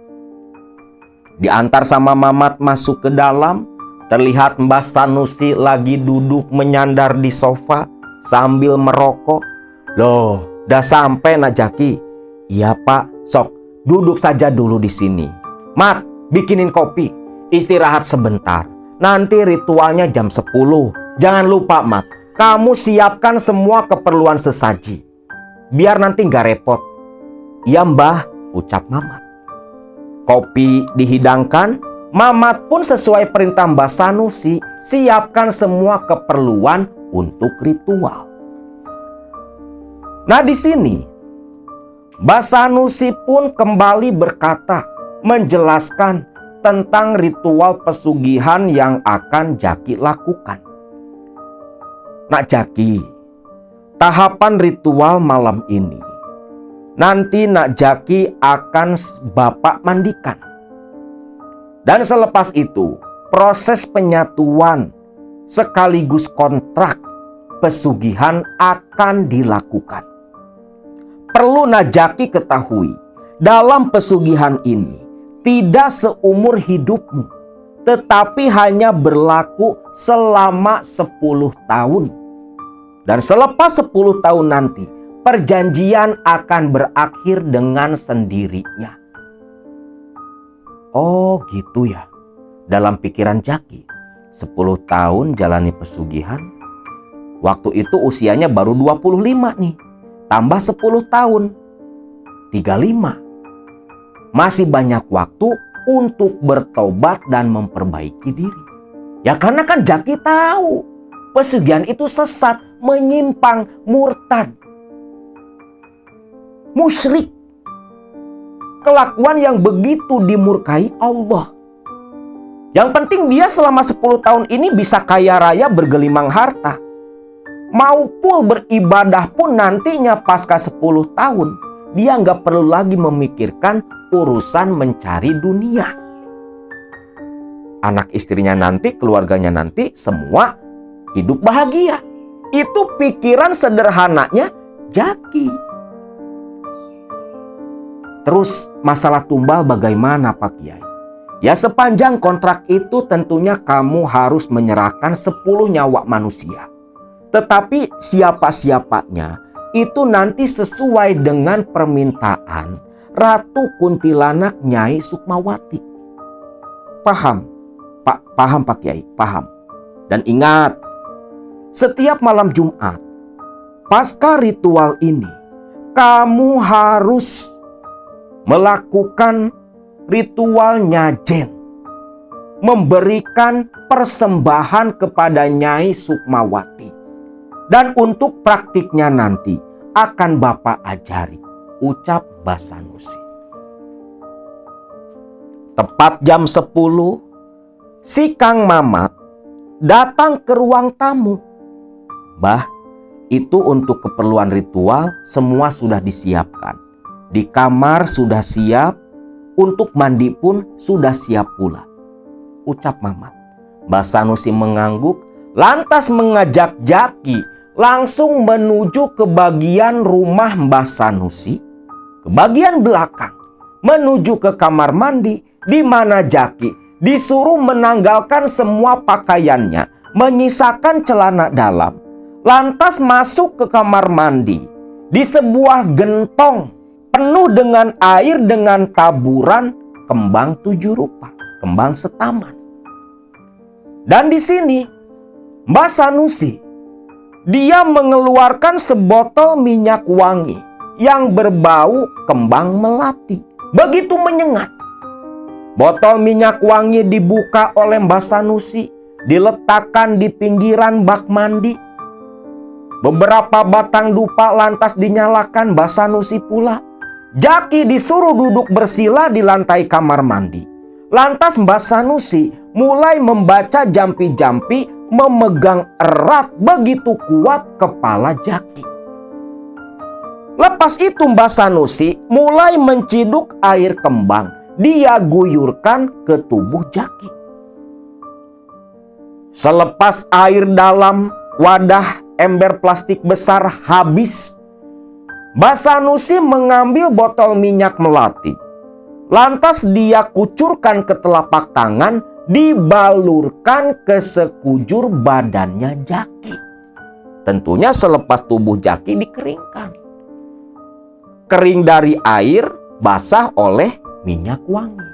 Diantar sama Mamat masuk ke dalam, terlihat Mbah Sanusi lagi duduk menyandar di sofa sambil merokok. Loh, udah sampai nak Jaki? Iya Pak, sok duduk saja dulu di sini. Mat, bikinin kopi, istirahat sebentar. Nanti ritualnya jam 10. Jangan lupa Mat, kamu siapkan semua keperluan sesaji, biar nanti nggak repot. Iya Mbah, ucap Mamat. Kopi dihidangkan, Mamat pun sesuai perintah Mbah Sanusi siapkan semua keperluan untuk ritual. Nah, di sini Mbah Sanusi pun kembali berkata, menjelaskan tentang ritual pesugihan yang akan Jaki lakukan. Nak Jaki, tahapan ritual malam ini nanti Nak Jaki akan Bapak mandikan. Dan selepas itu, proses penyatuan sekaligus kontrak pesugihan akan dilakukan. Perlu Nak Jaki ketahui, dalam pesugihan ini tidak seumur hidupmu, tetapi hanya berlaku selama 10 tahun. Dan selepas 10 tahun nanti, perjanjian akan berakhir dengan sendirinya. Oh gitu ya. Dalam pikiran Jaki, 10 tahun jalani pesugihan. Waktu itu usianya baru 25 nih. Tambah 10 tahun, 35. Masih banyak waktu untuk bertobat dan memperbaiki diri. Ya karena kan Jaki tahu pesugihan itu sesat, menyimpang, murtad, musyrik. Kelakuan yang begitu dimurkai Allah. Yang penting dia selama 10 tahun ini bisa kaya raya bergelimang harta. Maupun beribadah pun nantinya pasca 10 tahun. Dia nggak perlu lagi memikirkan urusan mencari dunia. Anak istrinya nanti, keluarganya nanti semua hidup bahagia. Itu pikiran sederhananya Jaki. Terus masalah tumbal bagaimana Pak Kiai? Ya sepanjang kontrak itu tentunya kamu harus menyerahkan 10 nyawa manusia. Tetapi siapa-siapanya itu nanti sesuai dengan permintaan Ratu Kuntilanak Nyai Sukmawati. Paham Paham Pak Kiai, paham. Dan ingat, setiap malam Jumat, pasca ritual ini, kamu harus melakukan ritual nyajen. Memberikan persembahan kepada Nyai Sukmawati. Dan untuk praktiknya nanti akan Bapak ajari, ucap Mbah Sanusi. Tepat jam 10, si Kang Mamat datang ke ruang tamu. Bah, itu untuk keperluan ritual semua sudah disiapkan. Di kamar sudah siap, untuk mandi pun sudah siap pula, ucap Mamat. Mbah Sanusi mengangguk, lantas mengajak Jaki langsung menuju ke bagian rumah Mbah Sanusi, ke bagian belakang, menuju ke kamar mandi, di mana Jaki disuruh menanggalkan semua pakaiannya, menyisakan celana dalam, lantas masuk ke kamar mandi di sebuah gentong penuh dengan air dengan taburan kembang 7 rupa, kembang setaman. Dan di sini Mbah Sanusi dia mengeluarkan sebotol minyak wangi yang berbau kembang melati, begitu menyengat. Botol minyak wangi dibuka oleh Mbah Sanusi, diletakkan di pinggiran bak mandi. Beberapa batang dupa lantas dinyalakan Mbah Sanusi pula. Jaki disuruh duduk bersila di lantai kamar mandi. Lantas Mbah Sanusi mulai membaca jampi-jampi, memegang erat begitu kuat kepala Jaki. Lepas itu Mbah Sanusi mulai menciduk air kembang. Dia guyurkan ke tubuh Jaki. Selepas air dalam wadah ember plastik besar habis, Mbah Sanusi mengambil botol minyak melati. Lantas dia kucurkan ke telapak tangan, dibalurkan ke sekujur badannya Jaki. Tentunya selepas tubuh Jaki dikeringkan. Kering dari air, basah oleh minyak wangi.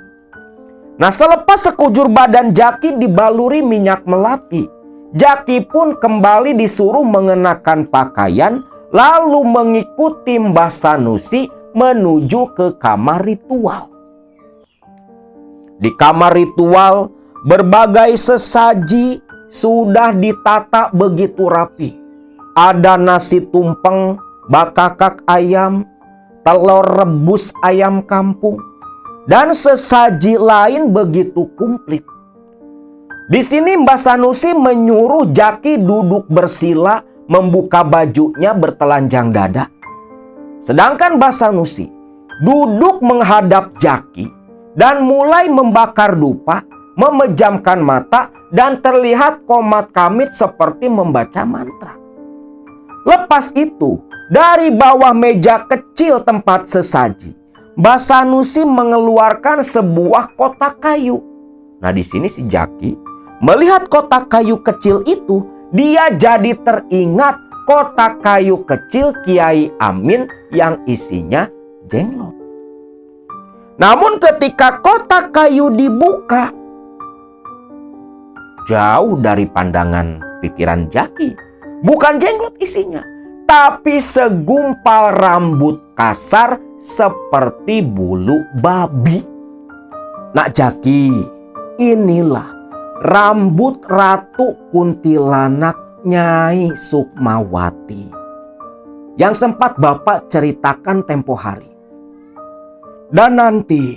Nah, selepas sekujur badan Jaki dibaluri minyak melati, Jaki pun kembali disuruh mengenakan pakaian, lalu mengikuti Mbah Sanusi menuju ke kamar ritual. Di kamar ritual, berbagai sesaji sudah ditata begitu rapi. Ada nasi tumpeng, bakakak ayam, telur rebus ayam kampung, dan sesaji lain begitu komplit. Di sini Mbah Sanusi menyuruh Jaki duduk bersila, membuka bajunya bertelanjang dada. Sedangkan Mbah Sanusi duduk menghadap Jaki dan mulai membakar dupa, memejamkan mata, dan terlihat komat kamit seperti membaca mantra. Lepas itu, dari bawah meja kecil tempat sesaji, Mbah Sanusi mengeluarkan sebuah kotak kayu. Nah, di sini si Jaki melihat kotak kayu kecil itu, dia jadi teringat kotak kayu kecil Kiai Amin yang isinya jenglot. Namun ketika kotak kayu dibuka, jauh dari pandangan pikiran Jaki, bukan jenglot isinya, tapi segumpal rambut kasar seperti bulu babi. Nak Jaki, inilah rambut Ratu Kuntilanak Nyai Sukmawati yang sempat Bapak ceritakan tempo hari. Dan nanti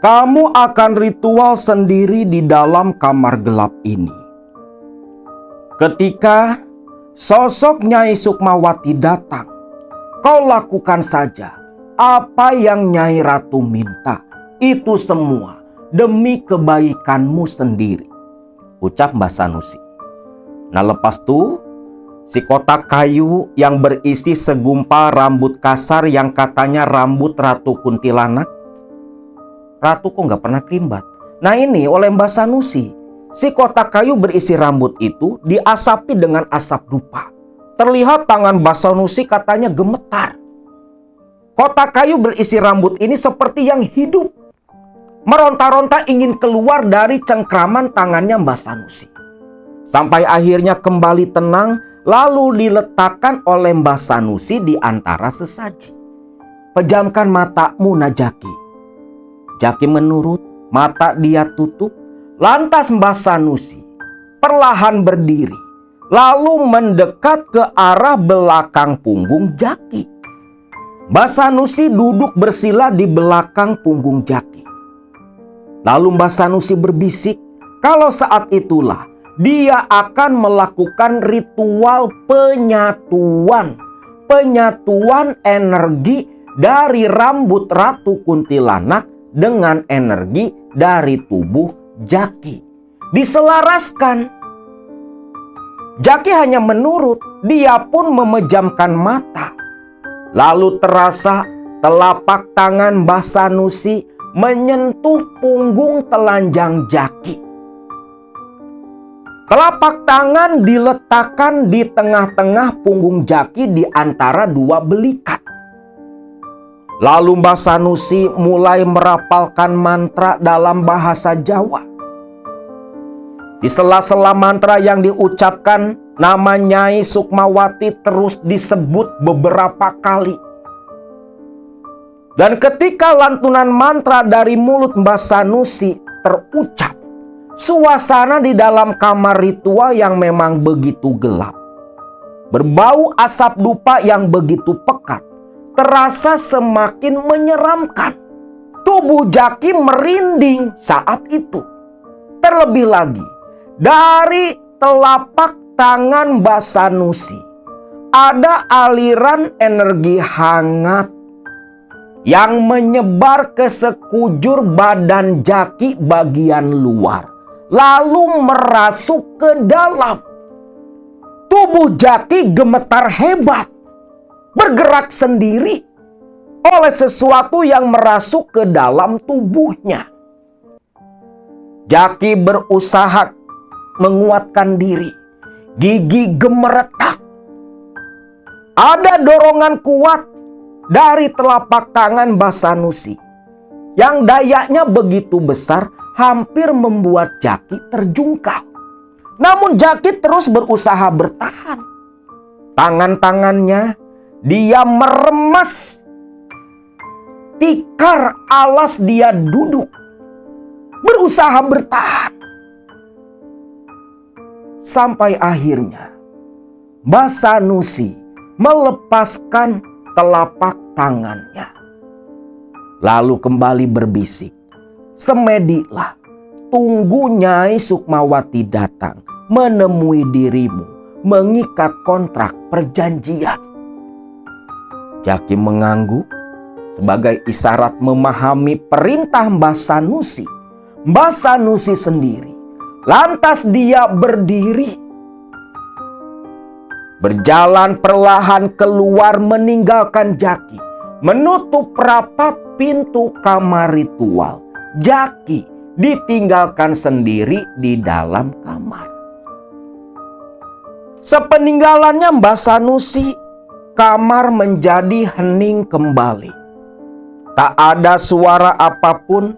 kamu akan ritual sendiri di dalam kamar gelap ini. Ketika sosok Nyai Sukmawati datang, kau lakukan saja apa yang Nyai Ratu minta. Itu semua demi kebaikanmu sendiri, ucap Mbah Sanusi. Nah, lepas itu si kotak kayu yang berisi segumpal rambut kasar yang katanya rambut Ratu Kuntilanak. Ratu kok nggak pernah kerimbat. Nah, ini oleh Mbah Sanusi, si kotak kayu berisi rambut itu diasapi dengan asap dupa. Terlihat tangan Mbah Sanusi katanya gemetar. Kotak kayu berisi rambut ini seperti yang hidup. meronta-ronta ingin keluar dari cengkraman tangannya Mbah Sanusi. Sampai akhirnya kembali tenang, lalu diletakkan oleh Mbah Sanusi di antara sesaji. "Pejamkan matamu, Najaki." Jaki menurut, mata dia tutup. Lantas Mbah Sanusi perlahan berdiri, lalu mendekat ke arah belakang punggung Jaki. Mbah Sanusi duduk bersila di belakang punggung Jaki. Lalu Mbah Sanusi berbisik kalau saat itulah dia akan melakukan ritual penyatuan energi dari rambut Ratu Kuntilanak dengan energi dari tubuh Jaki. Diselaraskan. Jaki hanya menurut, dia pun memejamkan mata. Lalu terasa telapak tangan Mbah Sanusi menyentuh punggung telanjang Jaki. Telapak tangan diletakkan di tengah-tengah punggung Jaki di antara dua belikat. Lalu Mbah Sanusi mulai merapalkan mantra dalam bahasa Jawa. Di sela-sela mantra yang diucapkan, nama Nyai Sukmawati terus disebut beberapa kali. Dan ketika lantunan mantra dari mulut Mbah Sanusi terucap, suasana di dalam kamar ritual yang memang begitu gelap, berbau asap dupa yang begitu pekat, terasa semakin menyeramkan. Tubuh Jaki merinding saat itu. Terlebih lagi, dari telapak tangan Mbah Sanusi ada aliran energi hangat yang menyebar ke sekujur badan Jaki bagian luar, lalu merasuk ke dalam. Tubuh Jaki gemetar hebat, bergerak sendiri oleh sesuatu yang merasuk ke dalam tubuhnya. Jaki berusaha menguatkan diri, gigi gemeretak. Ada dorongan kuat dari telapak tangan Mbah Sanusi yang dayanya begitu besar, hampir membuat Jaki terjungkal. Namun Jaki terus berusaha bertahan. Tangan-tangannya dia meremas tikar alas dia duduk, berusaha bertahan. Sampai akhirnya Mbah Sanusi melepaskan telapak tangannya. Lalu kembali berbisik, "Semedilah, tunggu Nyai Sukmawati datang menemui dirimu, mengikat kontrak perjanjian." Jaki mengangguk sebagai isyarat memahami perintah Mbah Sanusi. Mbah Sanusi sendiri, lantas dia berdiri, berjalan perlahan keluar meninggalkan Jaki, menutup rapat pintu kamar ritual. Jaki ditinggalkan sendiri di dalam kamar. Sepeninggalannya Mbah Sanusi, kamar menjadi hening kembali. Tak ada suara apapun,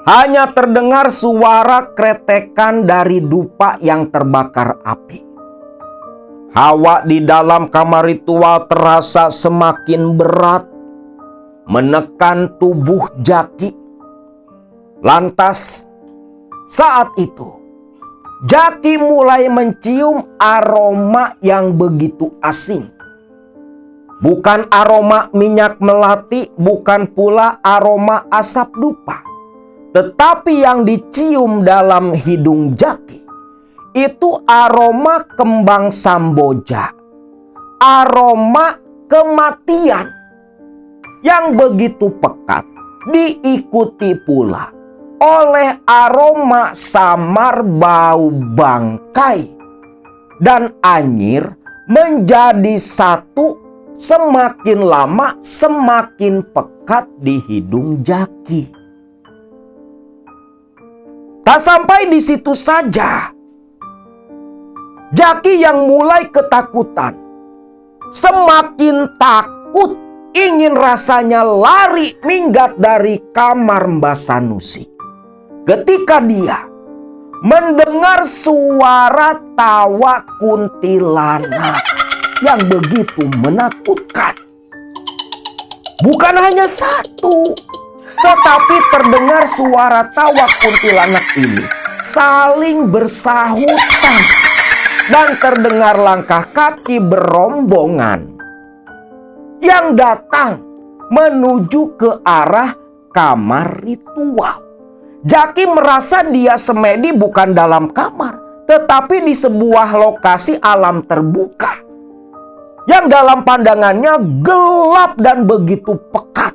hanya terdengar suara kretekan dari dupa yang terbakar api. Hawa di dalam kamar ritual terasa semakin berat, menekan tubuh Jaki. Lantas, saat itu, Jaki mulai mencium aroma yang begitu asing. Bukan aroma minyak melati, bukan pula aroma asap dupa. Tetapi yang dicium dalam hidung Jaki itu aroma kembang samboja, aroma kematian yang begitu pekat, diikuti pula oleh aroma samar bau bangkai dan anyir menjadi satu. Semakin lama semakin pekat di hidung Jaki. Tak sampai di situ saja, Jaki yang mulai ketakutan semakin takut ingin rasanya lari minggat dari kamar Mbah Sanusi ketika dia mendengar suara tawa kuntilanak yang begitu menakutkan. Bukan hanya satu, tetapi terdengar suara tawa kuntilanak ini saling bersahutan dan terdengar langkah kaki berombongan yang datang menuju ke arah kamar ritual. Jaki merasa dia semedi bukan dalam kamar, tetapi di sebuah lokasi alam terbuka yang dalam pandangannya gelap dan begitu pekat.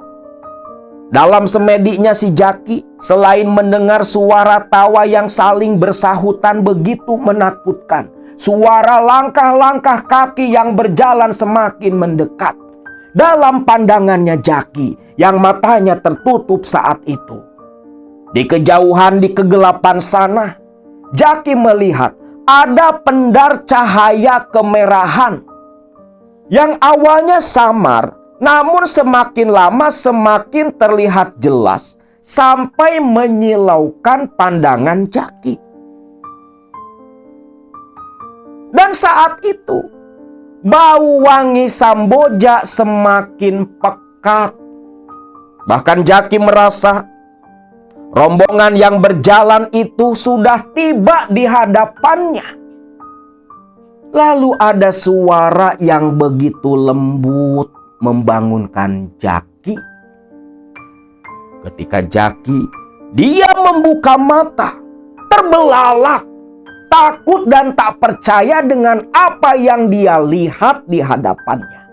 Dalam semedinya si Jaki, selain mendengar suara tawa yang saling bersahutan begitu menakutkan, suara langkah-langkah kaki yang berjalan semakin mendekat. Dalam pandangannya Jaki yang matanya tertutup saat itu. Di kejauhan di kegelapan sana, Jaki melihat ada pendar cahaya kemerahan yang awalnya samar, namun semakin lama semakin terlihat jelas sampai menyilaukan pandangan Jaki. Dan saat itu, bau wangi Samboja semakin pekat. Bahkan Jaki merasa rombongan yang berjalan itu sudah tiba di hadapannya. Lalu ada suara yang begitu lembut membangunkan Jaki. Ketika Jaki, dia membuka mata, terbelalak, takut dan tak percaya dengan apa yang dia lihat di hadapannya.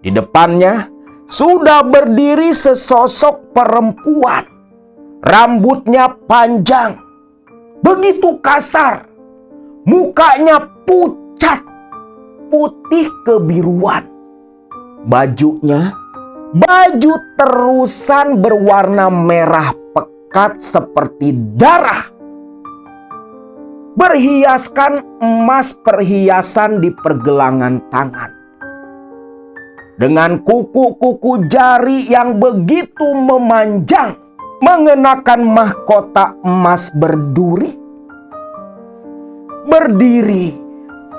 Di depannya sudah berdiri sesosok perempuan. Rambutnya panjang, begitu kasar, mukanya pucat, putih kebiruan. Bajunya, baju terusan berwarna merah pekat seperti darah. Berhiaskan emas perhiasan di pergelangan tangan. Dengan kuku-kuku jari yang begitu memanjang, mengenakan mahkota emas berduri. Berdiri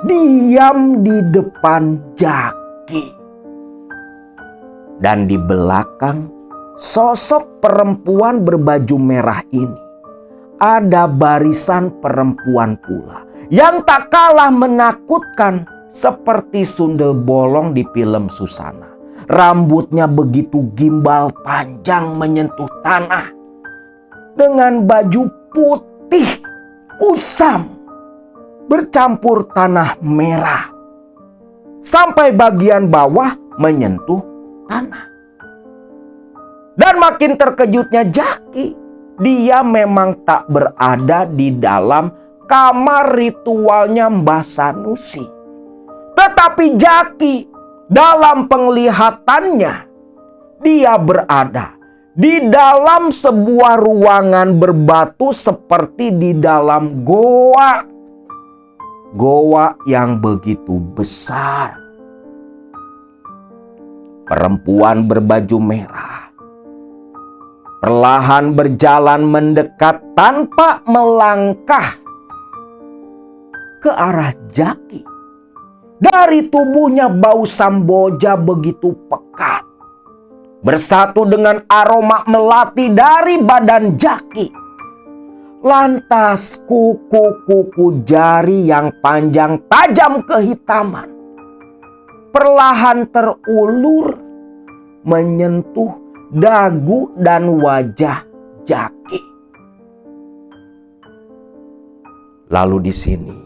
diam di depan Jaki. Dan di belakang sosok perempuan berbaju merah ini ada barisan perempuan pula yang tak kalah menakutkan seperti sundel bolong di film Susana. Rambutnya begitu gimbal panjang menyentuh tanah. Dengan baju putih kusam bercampur tanah merah. Sampai bagian bawah menyentuh tanah. Dan makin terkejutnya Jaki. Dia memang tak berada di dalam kamar ritualnya Mbah Sanusi. Tetapi Jaki dalam penglihatannya, dia berada di dalam sebuah ruangan berbatu seperti di dalam goa. Goa yang begitu besar. Perempuan berbaju merah perlahan berjalan mendekat tanpa melangkah ke arah Jaki. Dari tubuhnya bau Samboja begitu pekat, bersatu dengan aroma melati dari badan Jaki. Lantas kuku-kuku jari yang panjang tajam kehitaman perlahan terulur menyentuh dagu dan wajah Jaki. Lalu di sini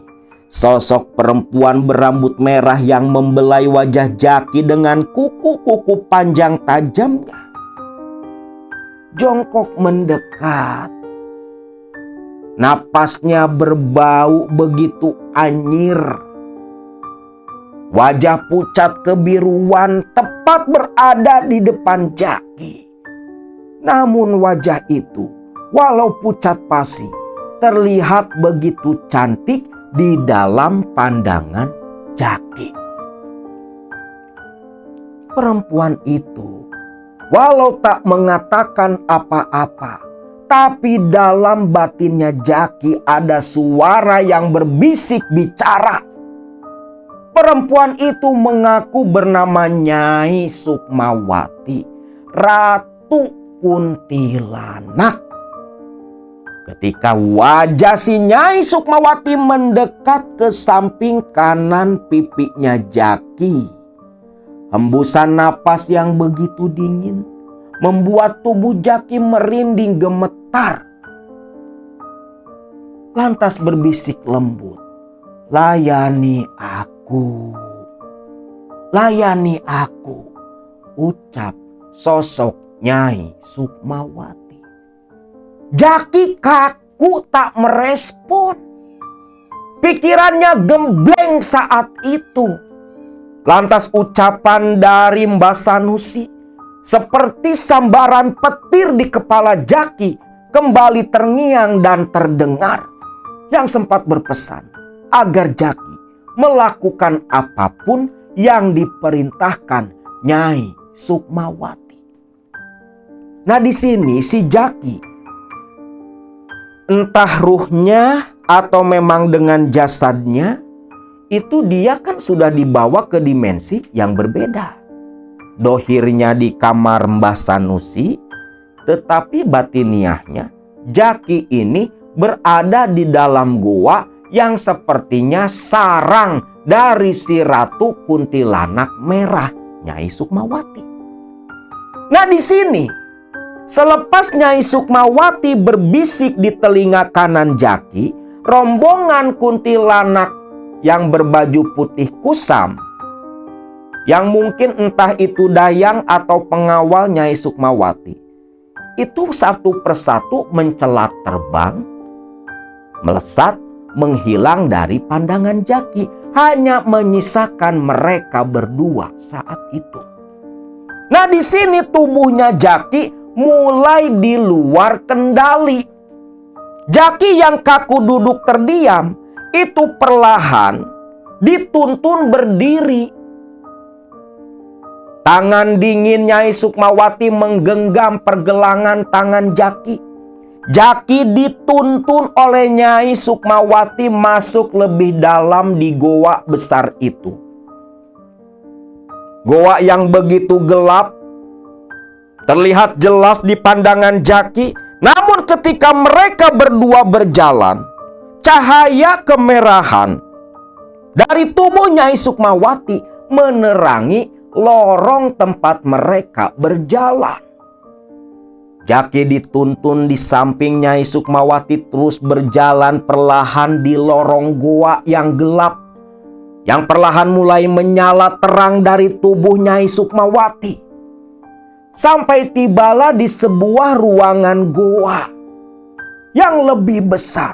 sosok perempuan berambut merah yang membelai wajah Jaki dengan kuku-kuku panjang tajamnya jongkok mendekat. Napasnya berbau begitu anyir. Wajah pucat kebiruan tepat berada di depan Jaki. Namun wajah itu, walau pucat pasi, terlihat begitu cantik di dalam pandangan Jaki. perempuan itu, walau tak mengatakan apa-apa, tapi dalam batinnya Jaki ada suara yang berbisik bicara. Perempuan itu mengaku bernama Nyai Sukmawati, Ratu Kuntilanak. Ketika wajah si Nyai Sukmawati mendekat ke samping kanan pipinya Jaki, hembusan napas yang begitu dingin membuat tubuh Jaki merinding gemetar. Lantas berbisik lembut, "Layani aku, layani aku," ucap sosok Nyai Sukmawati. Jaki kaku tak merespon. Pikirannya gembleng saat itu. Lantas ucapan dari Mbah Sanusi seperti sambaran petir di kepala Jaki kembali terngiang dan terdengar, yang sempat berpesan agar Jaki melakukan apapun yang diperintahkan Nyai Sukmawati. Nah, di sini si Jaki, entah ruhnya atau memang dengan jasadnya, itu dia kan sudah dibawa ke dimensi yang berbeda. Dohirnya di kamar Mbah Sanusi, tetapi batiniahnya Jaki ini berada di dalam goa yang sepertinya sarang dari si Ratu Kuntilanak Merah, Nyai Sukmawati. Nah, di sini selepas Nyai Sukmawati berbisik di telinga kanan Jaki, rombongan kuntilanak yang berbaju putih kusam, yang mungkin entah itu dayang atau pengawal Nyai Sukmawati, itu satu persatu mencelat terbang, melesat, menghilang dari pandangan Jaki, hanya menyisakan mereka berdua saat itu. Nah, di sini tubuhnya Jaki mulai di luar kendali. Jaki yang kaku duduk terdiam itu perlahan dituntun berdiri. Tangan dingin Nyai Sukmawati menggenggam pergelangan tangan Jaki. Jaki dituntun oleh Nyai Sukmawati masuk lebih dalam di goa besar itu. Goa yang begitu gelap terlihat jelas di pandangan Jaki, namun ketika mereka berdua berjalan, cahaya kemerahan dari tubuh Nyai Sukmawati menerangi lorong tempat mereka berjalan. Jaki dituntun di samping Nyai Sukmawati terus berjalan perlahan di lorong goa yang gelap, yang perlahan mulai menyala terang dari tubuh Nyai Sukmawati. Sampai tibalah di sebuah ruangan goa yang lebih besar.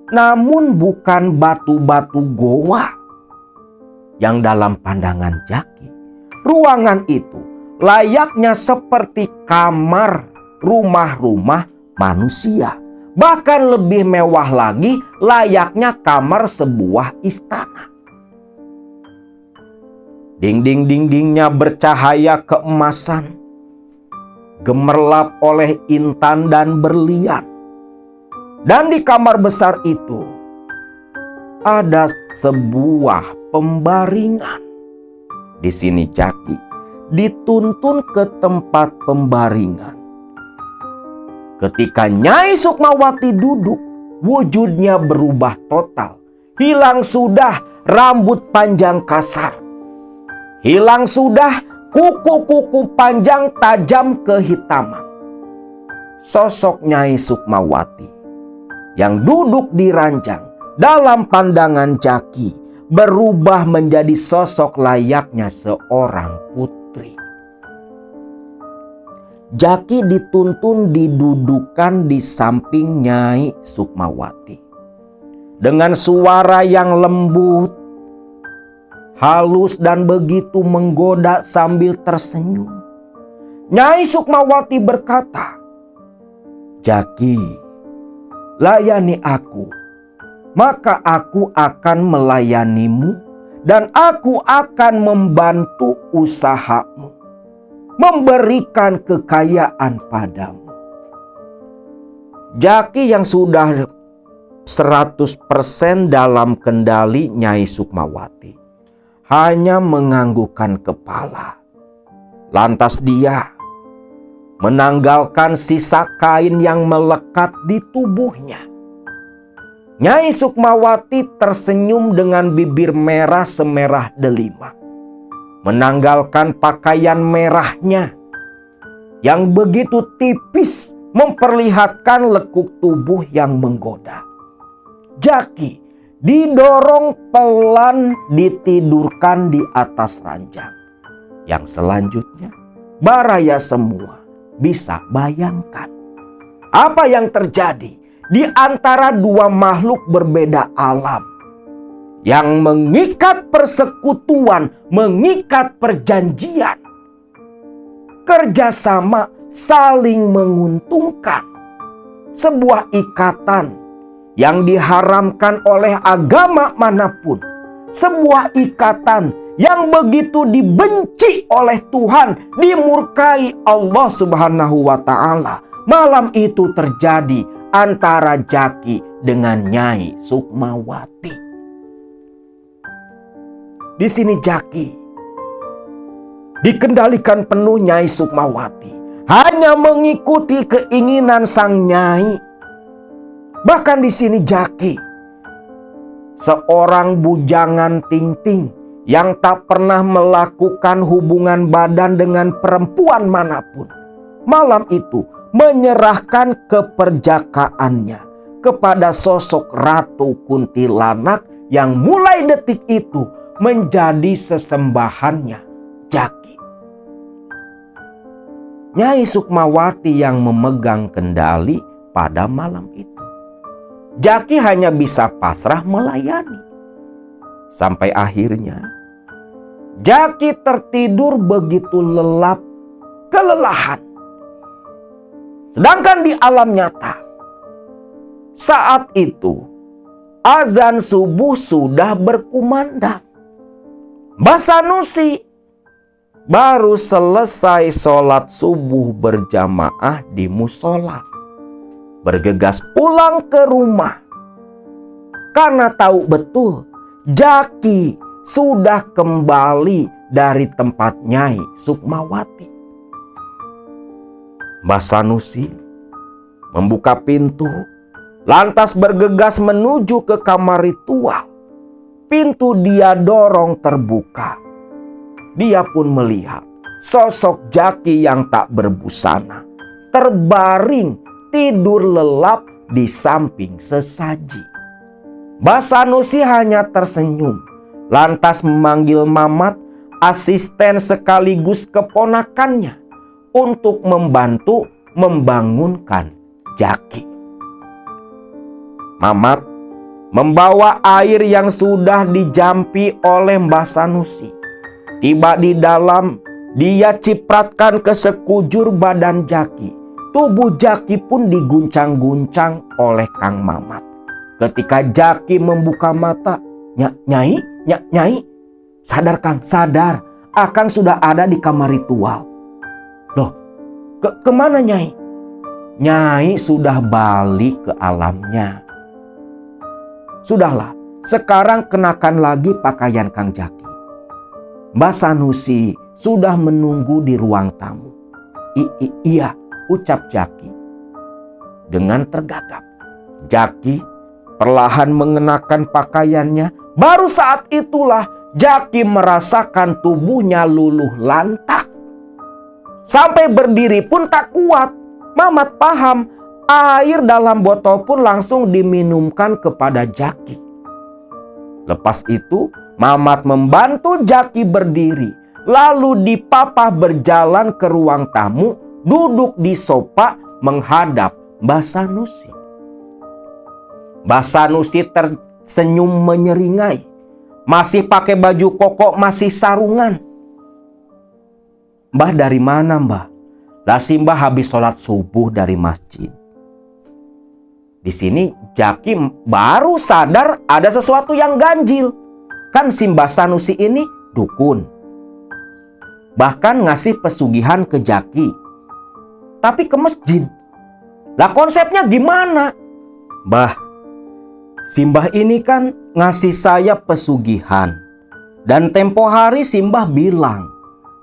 Namun bukan batu-batu goa. Yang dalam pandangan Jaki, ruangan itu layaknya seperti kamar rumah-rumah manusia. Bahkan lebih mewah lagi, layaknya kamar sebuah istana. Dinding-dindingnya bercahaya keemasan, gemerlap oleh intan dan berlian. Dan di kamar besar itu ada sebuah pembaringan. Di sini Jaki dituntun ke tempat pembaringan. Ketika Nyai Sukmawati duduk, wujudnya berubah total. Hilang sudah rambut panjang kasar. Hilang sudah kuku-kuku panjang tajam kehitaman. Sosok Nyai Sukmawati yang duduk di ranjang dalam pandangan Jaki berubah menjadi sosok layaknya seorang putri. Jaki dituntun didudukan di samping Nyai Sukmawati. Dengan suara yang lembut, halus dan begitu menggoda sambil tersenyum, Nyai Sukmawati berkata, "Jaki, layani aku, maka aku akan melayanimu dan aku akan membantu usahamu, memberikan kekayaan padamu. Jaki yang sudah 100% dalam kendali Nyai Sukmawati hanya menganggukkan kepala. Lantas dia menanggalkan sisa kain yang melekat di tubuhnya. Nyai Sukmawati tersenyum dengan bibir merah semerah delima, menanggalkan pakaian merahnya yang begitu tipis memperlihatkan lekuk tubuh yang menggoda. Jaki didorong pelan ditidurkan di atas ranjang. Yang selanjutnya baraya semua bisa bayangkan apa yang terjadi di antara dua makhluk berbeda alam yang mengikat persekutuan, mengikat perjanjian, kerjasama saling menguntungkan, sebuah ikatan yang diharamkan oleh agama manapun, sebuah ikatan yang begitu dibenci oleh Tuhan, dimurkai Allah Subhanahu wa Ta'ala. Malam itu terjadi antara Jaki dengan Nyai Sukmawati. Di sini Jaki dikendalikan penuh Nyai Sukmawati, hanya mengikuti keinginan sang nyai. Bahkan di sini Jaki, seorang bujangan ting-ting yang tak pernah melakukan hubungan badan dengan perempuan manapun, malam itu menyerahkan keperjakaannya kepada sosok Ratu Kuntilanak yang mulai detik itu menjadi sesembahannya Jaki. Nyai Sukmawati yang memegang kendali pada malam itu. Jaki hanya bisa pasrah melayani. Sampai akhirnya Jaki tertidur begitu lelap, kelelahan. Sedangkan di alam nyata, saat itu azan subuh sudah berkumandang. Mbah Sanusi baru selesai sholat subuh berjamaah di musola, bergegas pulang ke rumah karena tahu betul Jaki sudah kembali dari tempat Nyai Sukmawati. Mbah Sanusi membuka pintu, lantas bergegas menuju ke kamar ritual. Pintu dia dorong terbuka. Dia pun melihat sosok Jaki yang tak berbusana terbaring tidur lelap di samping sesaji. Mbah Sanusi hanya tersenyum, lantas memanggil Mamat, asisten sekaligus keponakannya, untuk membantu membangunkan Jaki. Mamat membawa air yang sudah dijampi oleh Mbah Sanusi. Tiba di dalam, dia cipratkan ke sekujur badan Jaki. Tubuh Jaki pun diguncang-guncang oleh Kang Mamat. Ketika Jaki membuka mata, Nyai, Nyai, sadar Kang, sadar. Akang sudah ada di kamar ritual. Loh, kemana Nyai? Nyai sudah balik ke alamnya. Sudahlah, sekarang kenakan lagi pakaian Kang Jaki. Mbah Sanusi sudah menunggu di ruang tamu. Iya, ucap Jaki dengan tergagap. Jaki perlahan mengenakan pakaiannya. Baru saat itulah Jaki merasakan tubuhnya luluh lantak. Sampai berdiri pun tak kuat. Mamat paham, air dalam botol pun langsung diminumkan kepada Jaki. Lepas itu Mamat membantu Jaki berdiri. Lalu dipapah berjalan ke ruang tamu, duduk di sofa menghadap Mbah Sanusi. Mbah Sanusi tersenyum menyeringai. Masih pakai baju koko, masih sarungan. Mbah dari mana Mbah? Lah si Mbah habis sholat subuh dari masjid. Di sini Jaki baru sadar ada sesuatu yang ganjil. Kan Simbah Sanusi ini dukun. Bahkan ngasih pesugihan ke Jaki. Tapi ke masjid. Lah konsepnya gimana? Bah, Simbah ini kan ngasih saya pesugihan. Dan tempo hari Simbah bilang,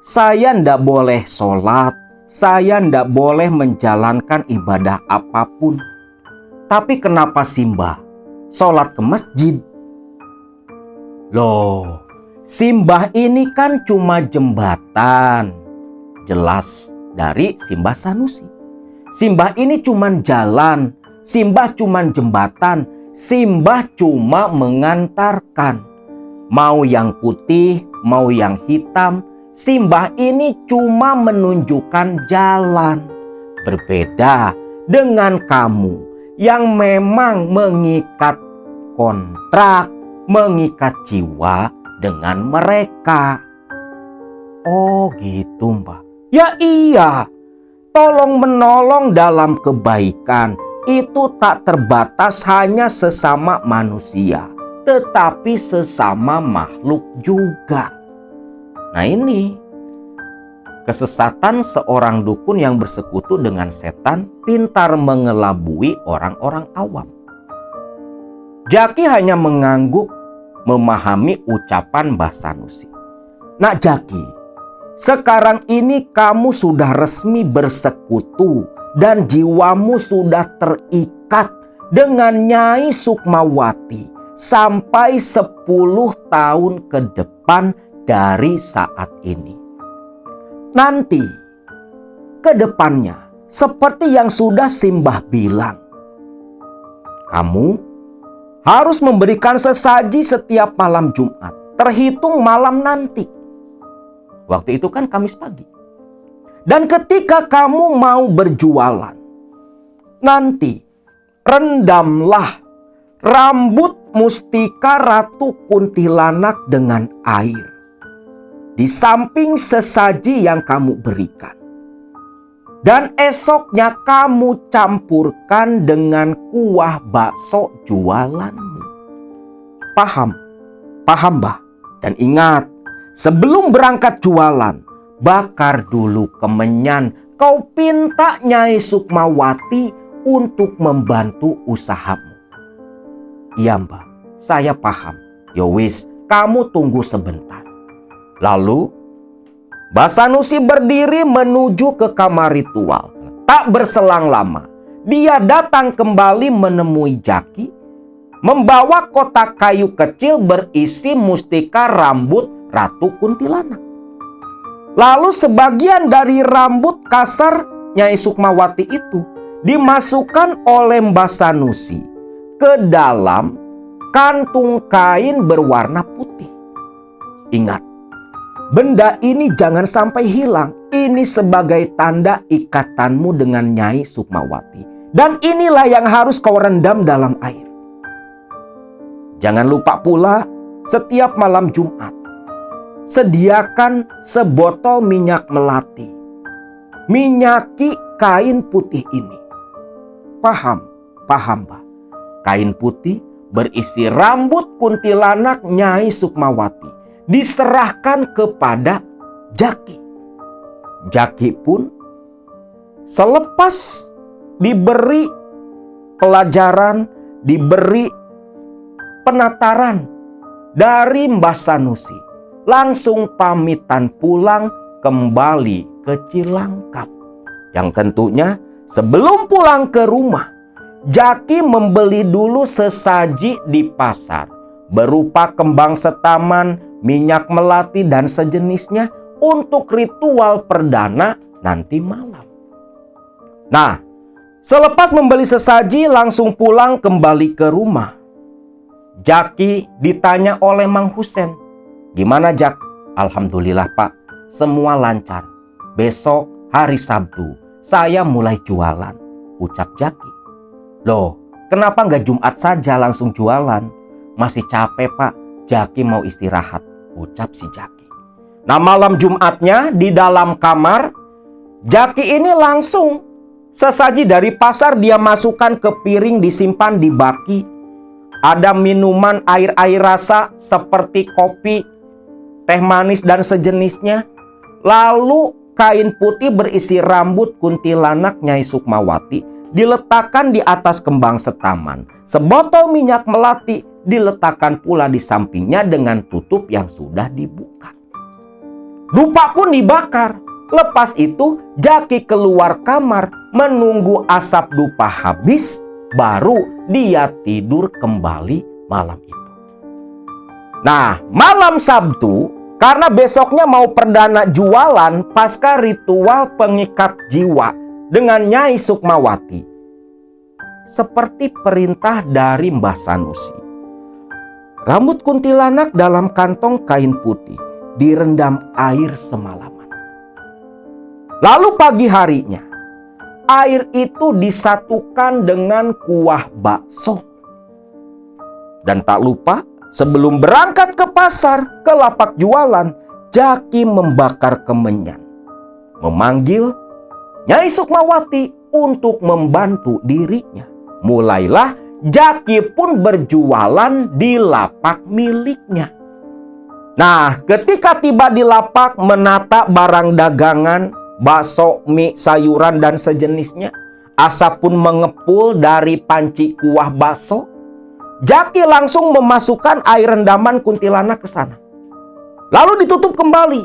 saya ndak boleh sholat, saya ndak boleh menjalankan ibadah apapun. Tapi kenapa Simbah sholat ke masjid? Loh, Simbah ini kan cuma jembatan. Jelas dari Simbah Sanusi. Simbah ini cuma jalan. Simbah cuma jembatan. Simbah cuma mengantarkan. Mau yang putih, mau yang hitam. Simbah ini cuma menunjukkan jalan. Berbeda dengan kamu yang memang mengikat kontrak, mengikat jiwa dengan mereka. Oh gitu Mbah. Ya iya, tolong menolong dalam kebaikan itu tak terbatas hanya sesama manusia, tetapi sesama makhluk juga. Nah ini kesesatan seorang dukun yang bersekutu dengan setan, pintar mengelabui orang-orang awam. Jaki hanya mengangguk memahami ucapan Mbah Sanusi. Nak Jaki, sekarang ini kamu sudah resmi bersekutu dan jiwamu sudah terikat dengan Nyai Sukmawati sampai 10 tahun ke depan dari saat ini. Nanti ke depannya seperti yang sudah Simbah bilang, kamu harus memberikan sesaji setiap malam Jumat, terhitung malam nanti. Waktu itu kan Kamis pagi. Dan ketika kamu mau berjualan, nanti rendamlah rambut mustika Ratu Kuntilanak dengan air di samping sesaji yang kamu berikan. Dan esoknya kamu campurkan dengan kuah bakso jualanmu. Paham? Paham, Mbah? Dan ingat, sebelum berangkat jualan, bakar dulu kemenyan. Kau pinta Nyai Sukmawati untuk membantu usahamu. Iya, Mbah, saya paham. Yowis, kamu tunggu sebentar. Lalu Mbah Sanusi berdiri menuju ke kamar ritual. Tak berselang lama, dia datang kembali menemui Jaki, membawa kotak kayu kecil berisi mustika rambut Ratu Kuntilanak. Lalu sebagian dari rambut kasar Nyai Sukmawati itu dimasukkan oleh Mbah Sanusi ke dalam kantung kain berwarna putih. Ingat, benda ini jangan sampai hilang. Ini sebagai tanda ikatanmu dengan Nyai Sukmawati. Dan inilah yang harus kau rendam dalam air. Jangan lupa pula setiap malam Jumat, sediakan sebotol minyak melati. Minyaki kain putih ini. Paham? Paham, Mbah. Kain putih berisi rambut kuntilanak Nyai Sukmawati diserahkan kepada Jaki. Jaki pun selepas diberi pelajaran, diberi penataran dari Mbah Sanusi, langsung pamitan pulang kembali ke Cilangkap. Yang tentunya sebelum pulang ke rumah, Jaki membeli dulu sesaji di pasar berupa kembang setaman, minyak melati dan sejenisnya untuk ritual perdana nanti malam. Nah, selepas membeli sesaji langsung pulang kembali ke rumah. Jaki ditanya oleh Mang Husen, "Gimana Jak?" "Alhamdulillah Pak, semua lancar. Besok hari Sabtu saya mulai jualan," ucap Jaki. "Loh, kenapa nggak Jumat saja langsung jualan?" "Masih capek Pak, Jaki mau istirahat," ucap si Jaki. Nah, malam Jumatnya di dalam kamar, Jaki ini langsung sesaji dari pasar dia masukkan ke piring, disimpan di baki. Ada minuman air-air rasa seperti kopi, teh manis dan sejenisnya. Lalu kain putih berisi rambut kuntilanak Nyai Sukmawati diletakkan di atas kembang setaman. Sebotol minyak melati diletakkan pula di sampingnya dengan tutup yang sudah dibuka. Dupa pun dibakar. Lepas itu Jaki keluar kamar menunggu asap dupa habis, baru dia tidur kembali malam itu. Nah, malam Sabtu, karena besoknya mau perdana jualan pasca ritual pengikat jiwa dengan Nyai Sukmawati. Seperti perintah dari Mbah Sanusi, rambut kuntilanak dalam kantong kain putih direndam air semalaman. Lalu pagi harinya, air itu disatukan dengan kuah bakso. Dan tak lupa, sebelum berangkat ke pasar, ke lapak jualan, Jaki membakar kemenyan. Memanggil Nyai Sukmawati untuk membantu dirinya. Mulailah Jaki pun berjualan di lapak miliknya. Nah, ketika tiba di lapak menata barang dagangan, bakso, mie, sayuran, dan sejenisnya, asap pun mengepul dari panci kuah bakso. Jaki langsung memasukkan air rendaman kuntilanak ke sana. Lalu ditutup kembali.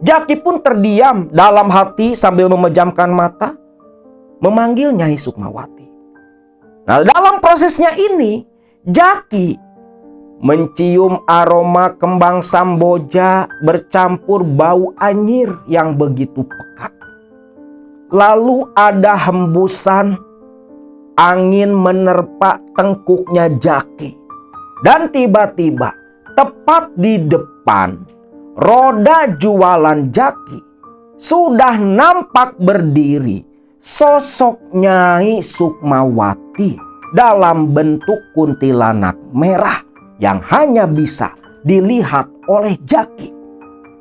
Jaki pun terdiam dalam hati sambil memejamkan mata, memanggil Nyai Sukmawati. Nah, dalam prosesnya ini, Jaki mencium aroma kembang samboja bercampur bau anyir yang begitu pekat. Lalu ada hembusan angin menerpa tengkuknya Jaki. Dan tiba-tiba tepat di depan roda jualan Jaki sudah nampak berdiri sosok Nyai Sukmawati dalam bentuk kuntilanak merah yang hanya bisa dilihat oleh Jaki.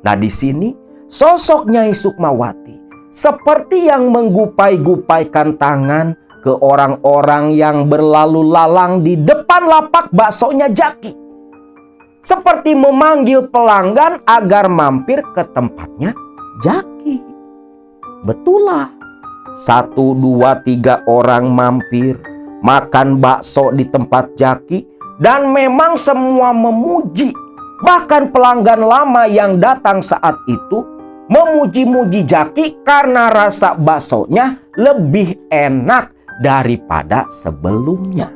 Nah, di sini sosok Nyai Sukmawati seperti yang menggupai-gupaikan tangan ke orang-orang yang berlalu lalang di depan lapak baksonya Jaki. Seperti memanggil pelanggan agar mampir ke tempatnya Jaki. Betullah, 1, 2, 3 orang mampir makan bakso di tempat Jaki. Dan memang semua memuji. Bahkan pelanggan lama yang datang saat itu memuji-muji Jaki karena rasa baksonya lebih enak daripada sebelumnya.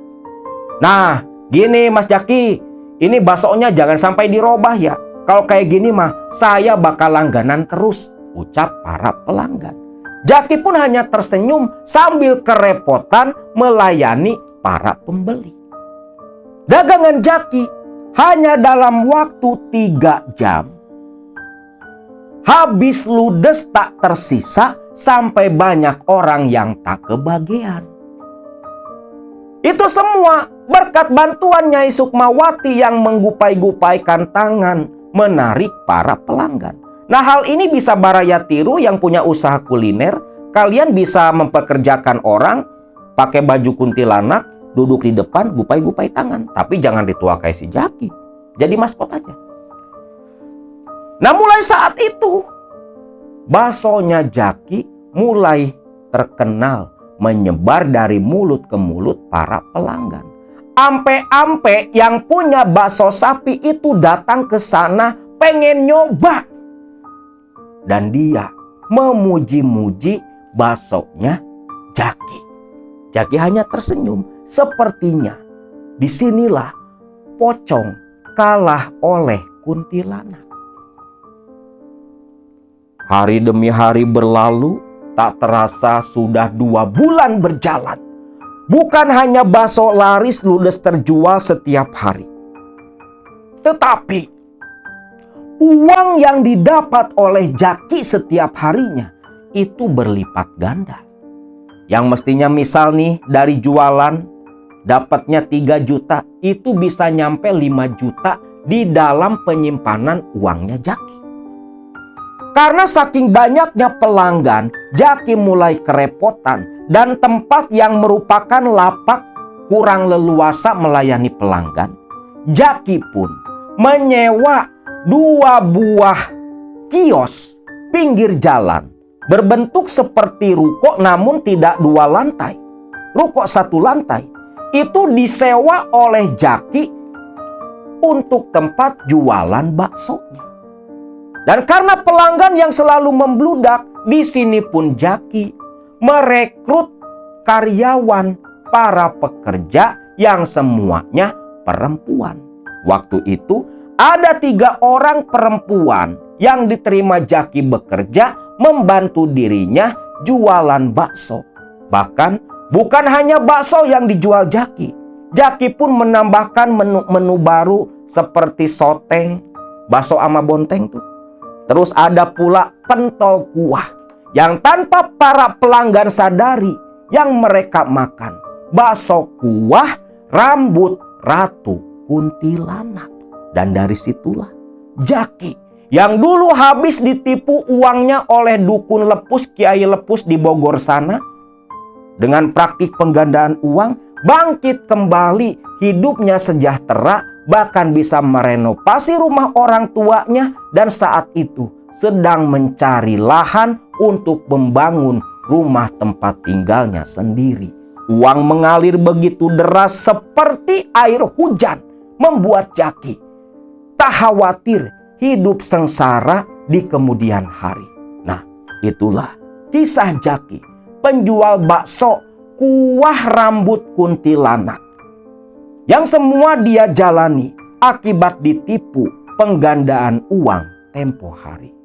Nah, gini Mas Jaki, ini baksonya jangan sampai dirobah ya. Kalau kayak gini mah saya bakal langganan terus, ucap para pelanggan. Jaki pun hanya tersenyum sambil kerepotan melayani para pembeli. Dagangan Jaki hanya dalam waktu 3 jam habis ludes tak tersisa sampai banyak orang yang tak kebagian. Itu semua berkat bantuan Nyai Sukmawati yang menggupai-gupaikan tangan menarik para pelanggan. Nah, hal ini bisa Baraya tiru yang punya usaha kuliner. Kalian bisa mempekerjakan orang pakai baju kuntilanak, duduk di depan, gupai-gupai tangan. Tapi jangan dituakai si Jaki. Jadi maskot aja. Nah, mulai saat itu, baksonya Jaki mulai terkenal, menyebar dari mulut ke mulut para pelanggan. Ampe-ampe yang punya bakso sapi itu datang ke sana pengen nyoba. Dan dia memuji-muji baksonya Jaki. Jaki hanya tersenyum. Sepertinya disinilah pocong kalah oleh kuntilanak. Hari demi hari berlalu, tak terasa sudah 2 bulan berjalan. Bukan hanya bakso laris ludes terjual setiap hari, tetapi uang yang didapat oleh Jaki setiap harinya itu berlipat ganda. Yang mestinya misal nih dari jualan dapatnya 3 juta, itu bisa nyampe 5 juta di dalam penyimpanan uangnya Jaki. Karena saking banyaknya pelanggan, Jaki mulai kerepotan dan tempat yang merupakan lapak kurang leluasa melayani pelanggan, Jaki pun menyewa 2 buah kios pinggir jalan berbentuk seperti ruko namun tidak 2 lantai. Ruko 1 lantai itu disewa oleh Jaki untuk tempat jualan baksonya. Dan karena pelanggan yang selalu membludak, di sini pun Jaki merekrut karyawan, para pekerja yang semuanya perempuan. Waktu itu ada 3 orang perempuan yang diterima Jaki bekerja membantu dirinya jualan bakso. Bahkan bukan hanya bakso yang dijual Jaki. Jaki pun menambahkan menu-menu baru seperti soteng, bakso ama bonteng tuh. Terus ada pula pentol kuah yang tanpa para pelanggan sadari yang mereka makan bakso kuah rambut Ratu Kuntilanak. Dan dari situlah Jaki yang dulu habis ditipu uangnya oleh dukun lepus Kiai Lepus di Bogor sana, dengan praktik penggandaan uang bangkit kembali, hidupnya sejahtera, bahkan bisa merenovasi rumah orang tuanya, dan saat itu sedang mencari lahan untuk membangun rumah tempat tinggalnya sendiri. Uang mengalir begitu deras seperti air hujan, membuat Jaki tak khawatir hidup sengsara di kemudian hari. Nah, itulah kisah Jaki, penjual bakso kuah rambut kuntilanak, yang semua dia jalani akibat ditipu penggandaan uang tempo hari.